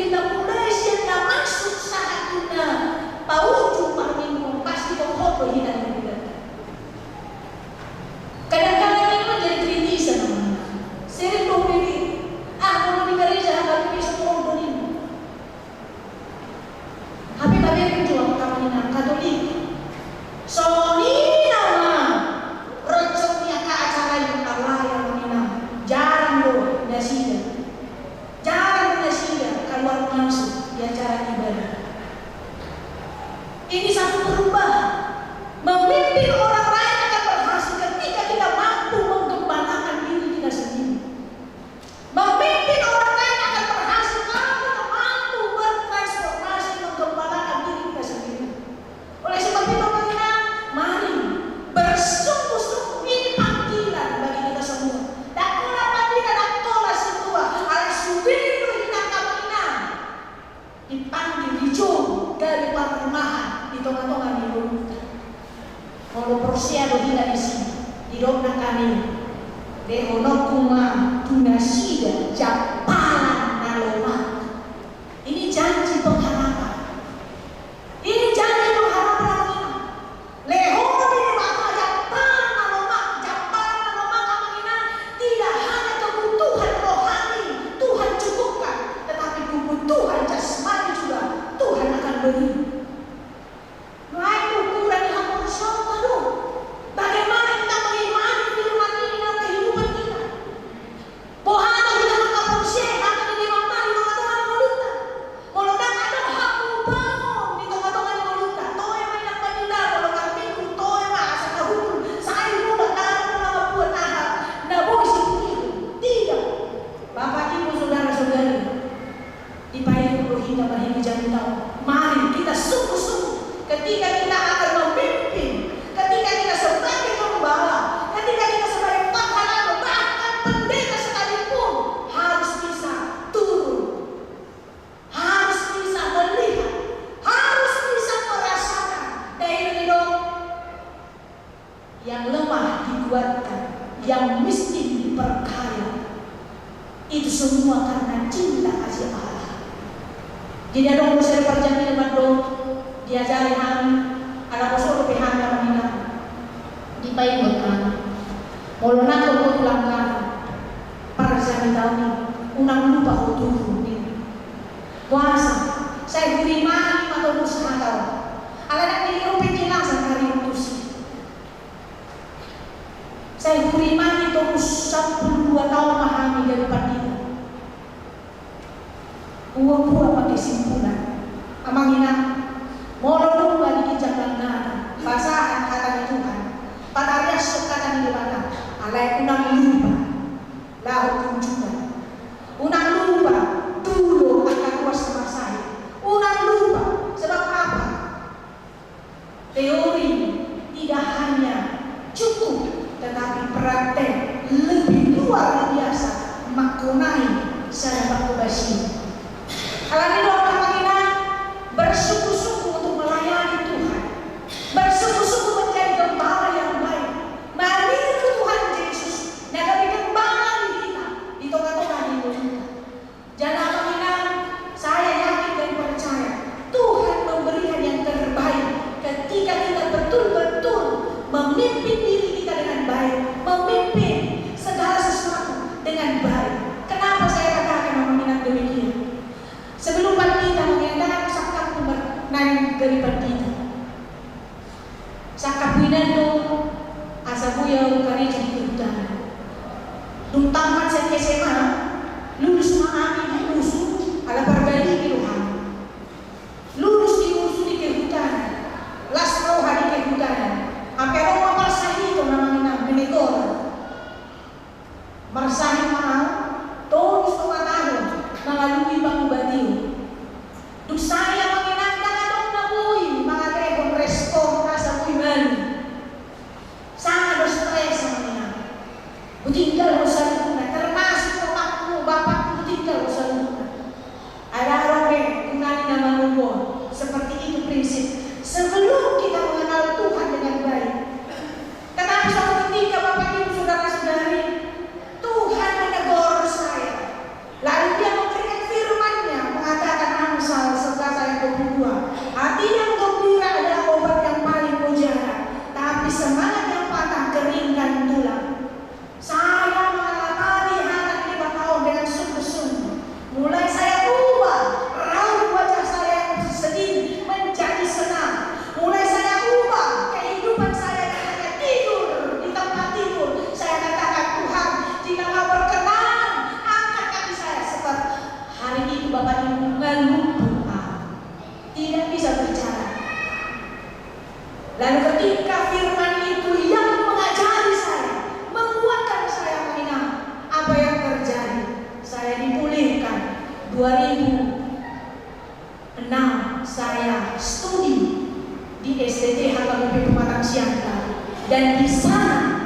sudah japalan naloma. Ini janji pengharapan. Ini janji pengharapan kita. Lehor ini maka japalan naloma kamangina tidak hanya kebutuhan rohani Tuhan cukupkan, tetapi kebutuhan jasmani juga Tuhan akan beri. Lain ukuran yang bersama dong. Bagaimana kita mengimani firman ini dalam kehidupan kita? Pohana kita mengkapur sehat dan dimampai di tengah-tengah mulutnya. Molodak ada hapu bangun di tengah-tengah mulutnya. Toy mainan panina, molodak minggu, toy masa kahul. Saya mudah tahu nama buat ahal. Nah boleh seperti itu. Tidak. Bapak ibu saudara-saudari, di payung rohingya bahini jangan tahu. Mari kita sungguh-sungguh ketika kita akan memimpin, ketika kita sebagai pembawa, ketika kita sebagai pahlawan, bahkan pendeta sekalipun harus bisa turun, harus bisa melihat, harus bisa merasakan. Dan dong, yang lemah dikuatkan, yang miskin diperkaya. Itu semua karena cinta kasih Allah. Jadi ada urusan perjanjian dengan dong. Diajari kami, anak usul pihak yang meninggal di payung kami. Mau nak kau pulang kami, para saya tahu ni, unang lupa kau turun ni. Puasa, saya beri mani atau usaha kau. Alat ini kau penjelasan hari utus. Saya beri mani terus 12 tahun mahami dari pandina. Buah-buah pakai simpulan, amangina. Molo dua di jalan nada, pasangan kata Tuhan, patarias kata di mana, alai unang lupa, laut kunjungan, unang lupa, dulu akan kuas sama saya, unang lupa, sebab apa? Teori tidak hanya cukup, tetapi praktek lebih luar biasa, makunai saya bakubasi. Kalau ini orang kita bersungguh-sungguh untuk melayani Tuhan, bersungguh-sungguh menjadi gembala yang baik, meniru Tuhan Yesus, dan dari gembala di kita, di tengah-tengah Indonesia. Jangan mengingat, saya yakin dan percaya Tuhan memberikan yang terbaik ketika kita betul-betul memimpin diri kita dengan baik, memimpin segala sesuatu dengan baik. Kenapa saya katakan mengingat demikian? Sebelum kita mengingat sakap naik dari kita, sakap winando asa buya ukari jadi kehutan. Dum tamat saya SMA, lulus mahami di usu, ala perbalik di Tuhan. Lulus di usu di kehutan, las roha di kehutan. Sampai rumah persahi itu namanya menegor. Persahi mahal, terus tahun melalui bangun batiu. Duk saya mengingatkan adong nabui, mga telepon respon rasa buiman. Sangat berstres mengingat. Butinggal usaha termasuk bapakmu butinggal usaha. Ada orang yang mengenali nama Allah. Seperti itu prinsip. Sebelum kita mengenal Tuhan dengan baik. Tetapi suatu ketika Bapak Ibu saudara-saudari, Tuhan menegur saya. Lalu dia memberikan firman-Nya, mengatakan Amsal 11 ayat 22. Hati yang gembira adalah obat yang paling mujara, tapi semangat yang patah keringkan tulang. Saya mengalami hal ini 5 tahun dengan sungguh-sungguh. Mulai saya ubah raut wajah saya yang sedih menjadi senang. Mulai saya ubah kehidupan saya yang hanya tidur di tempat tidur. Saya katakan Tuhan, jika Kau berkenan, angkat kaki saya. Sebab hari itu Bapak Ibu melumpuh, tidak bisa bicara. Lalu ketika firman itu yang mengajari saya, menguatkan saya mengingat apa yang terjadi, saya dipulihkan. 2006 saya studi di STT HKBP Pematang Siantar, dan di sana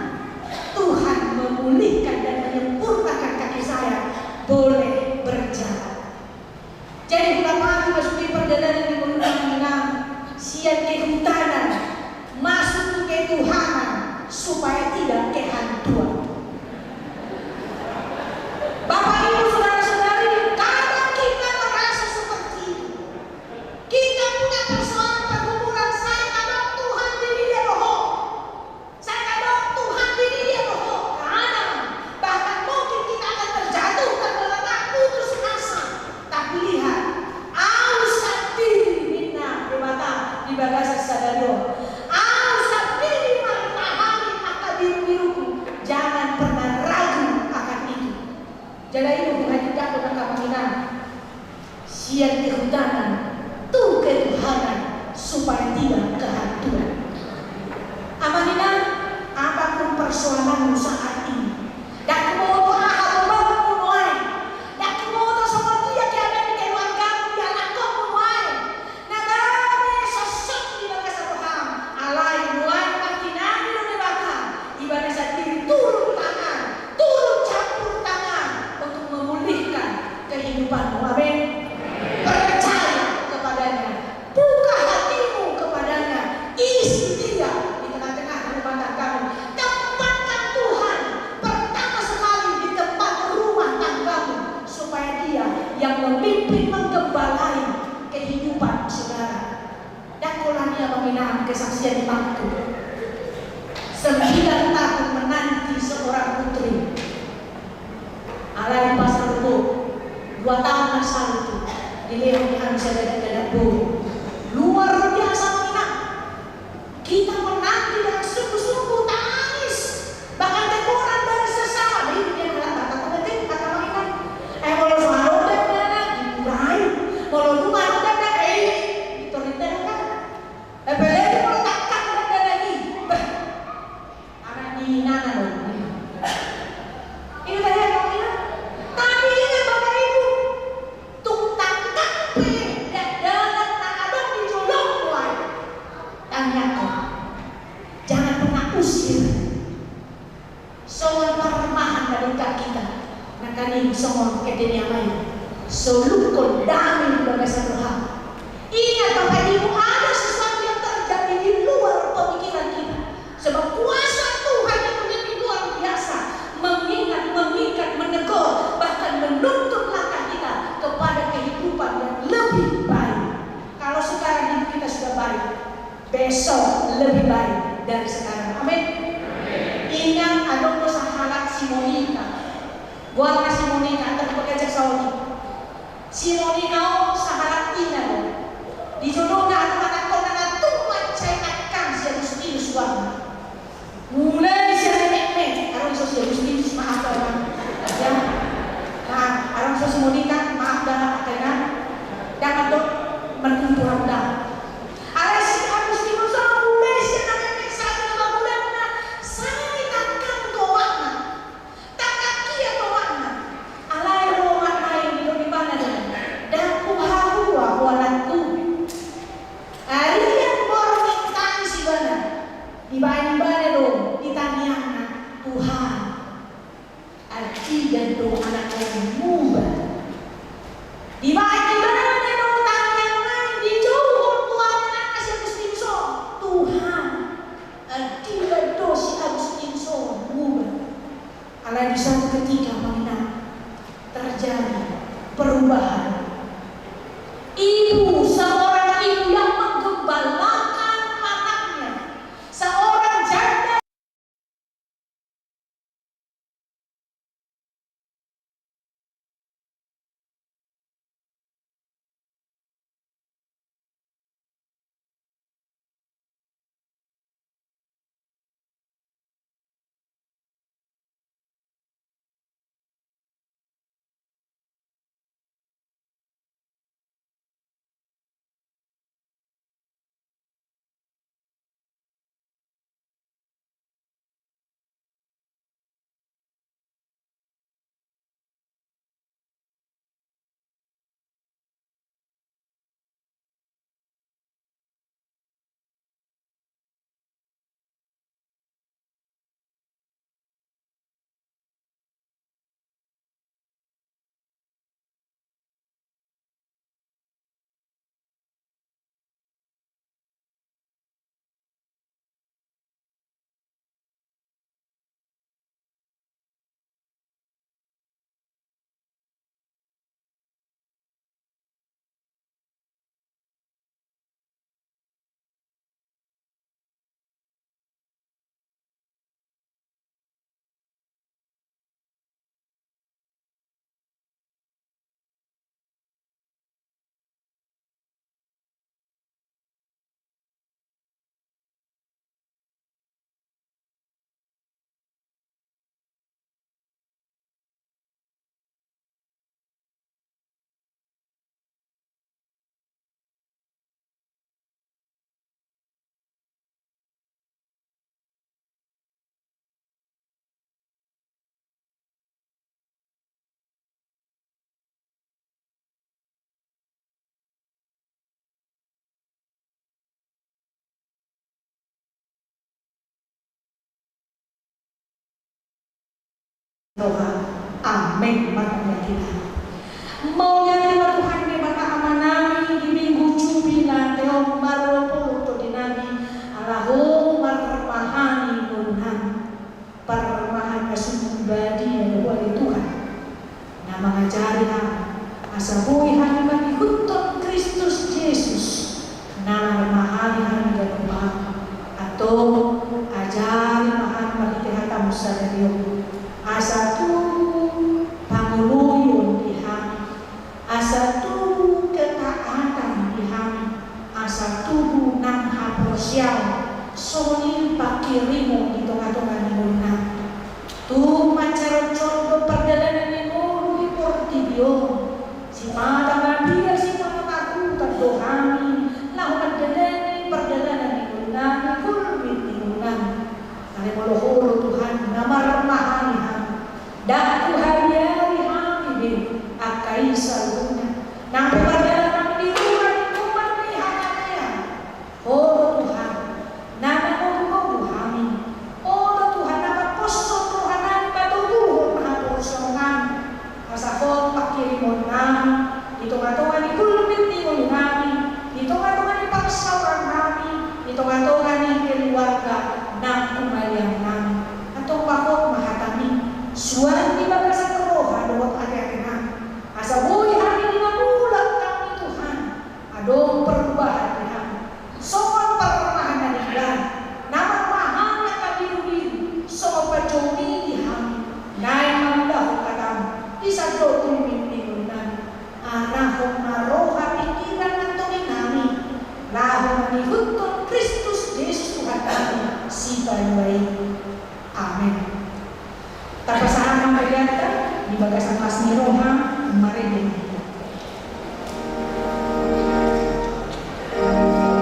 Tuhan memulihkan dan menyempurnakan kaki saya boleh berjalan. Jadi bila mati masuki perjalanan di mengenang siap kehutanan, masuk ke ketuhanan supaya tidak kehantuan. Bapak Ibu siang kehutanan, tuh ketuhanan supaya tidak kehancuran. Amanina, apapun persoalanmu saat ini, dan kemoto ahamu mulai, dan kemoto sama dia keadaan di keluargamu, di anakmu mulai, nagame sosok di bagas Tuhan, alai mulai makinan di baka, ibadah sendiri turun tangan, turun campur tangan untuk memulihkan kehidupanmu. Amin. Percaya kepadanya, buka hatimu kepadanya, isi dia di tengah-tengah rumah tanggamu. Tempatkan Tuhan pertama sekali di tempat rumah tanggamu, supaya dia yang memimpin, menggembalai kehidupan saudara. Dan kolania mengenang kesaksian waktu 9 tahun menanti seorang putri. Alai pasal 2 tahun masa itu dilihat saya dadak luar biasa menang. Kita menanti dengan sungguh-sungguh tangis, bahkan teguran dari sesama. Ini dia kata penting kata mengingat. Kalau selalu dan dimulai, kalau rumah dan itu kan. Apalagi kalau takkan dan lagi, anak di nana loh. Ini saya mengingat. Tapi ini Bapak Ibu, tukang kape dan dalam tak ada di jolong mulai. Tanya kau, jangan pernah usir soal permahan dari kita. Nakani soal kedenia main, solukon dami bagasa Tuhan. Ingat Bapak Ibu, ada sesuatu yang terjadi di luar pemikiran kita. Sebab kuasa Tuhan yang menjadi luar biasa, mengingat, mengikat, menegur, bahkan menuntut langkah kita kepada kehidupan yang lebih baik. Kalau sekarang hidup kita sudah baik, besok lebih baik dari sekarang. Amin. Ingat ada sahalat si Monica. Buat si Monica atau pekerja Saudi. Si Monica sahalat ina loh. Dijodohkan anak anak tumat saya akan si Agustinus warna. Mulai siapa mek arang sosial Agustinus maaf orang. Ya. Nah, arang sosial Monica maaf dah karena dapat dok menkumpulan dah. Ibadah dong, ditanya Tuhan, arti dan doa anak yang muda. Ibadah dong, tanya lain dijauh Tuhan anak kasih Agustinso. Tuhan, arti dan doa si Agustinso muda. Kalau di satu ketika mengenal terjadi perubahan. Ibu seorang ibu yang menggembalakan anaknya. Seorang janda doa. Amin. Makanya kita mau nyari Tuhan di mata amanami di minggu jubila teong marlo to dinami alahu marmahani gunhan parmahan kasubadi ada wali Tuhan. Nah mengajari asabui hani mati huton Kristus Yesus nah mahali hani dan atau ajari mahali mati hata musadario asatu panguluyun di hani asatu ketaatan di hani asatu nang haprosial soni pakirimu di tengah-tengah dimuna tu macarocor perjalanan ini di portibio si mata nabi si mata aku terdohami lahu perjalanan dimuna kulbit dimuna kali molohoro Tuhan nama mahani dan Tuhan yari hami akai salunya nang perjalanan di rumah Tuhan lihatnya oh Tuhan nama ngomong hami oh Tuhan nama poso Tuhan patutuh maha porsiongan asafot pakirimon nami hitung-hitungan di kulbit di nami hitung-hitungan di paksauran nami hitung-hitungan di keluarga nang kembalian nami atau pakot mahatami suara di bagasan roha doang akhirnya asabui hari ini mamulat kami Tuhan adong perubahan Tuhan soal permahan dan iklan nama mahalnya kami biru soal pacomi di kami naik mandah katamu bisa doa mimpi nami anahong maroha pikiran nantonin nami lahong manihutun Kristus Yesus Tuhan kami si bayi. Amin. Terpasangan memperlihatkan di bagasan pasni Roma mari ini. Amen.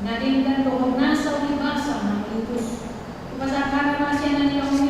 nadingkan dohog nasa ulibasa ng utos. Kupasakana masya na niyong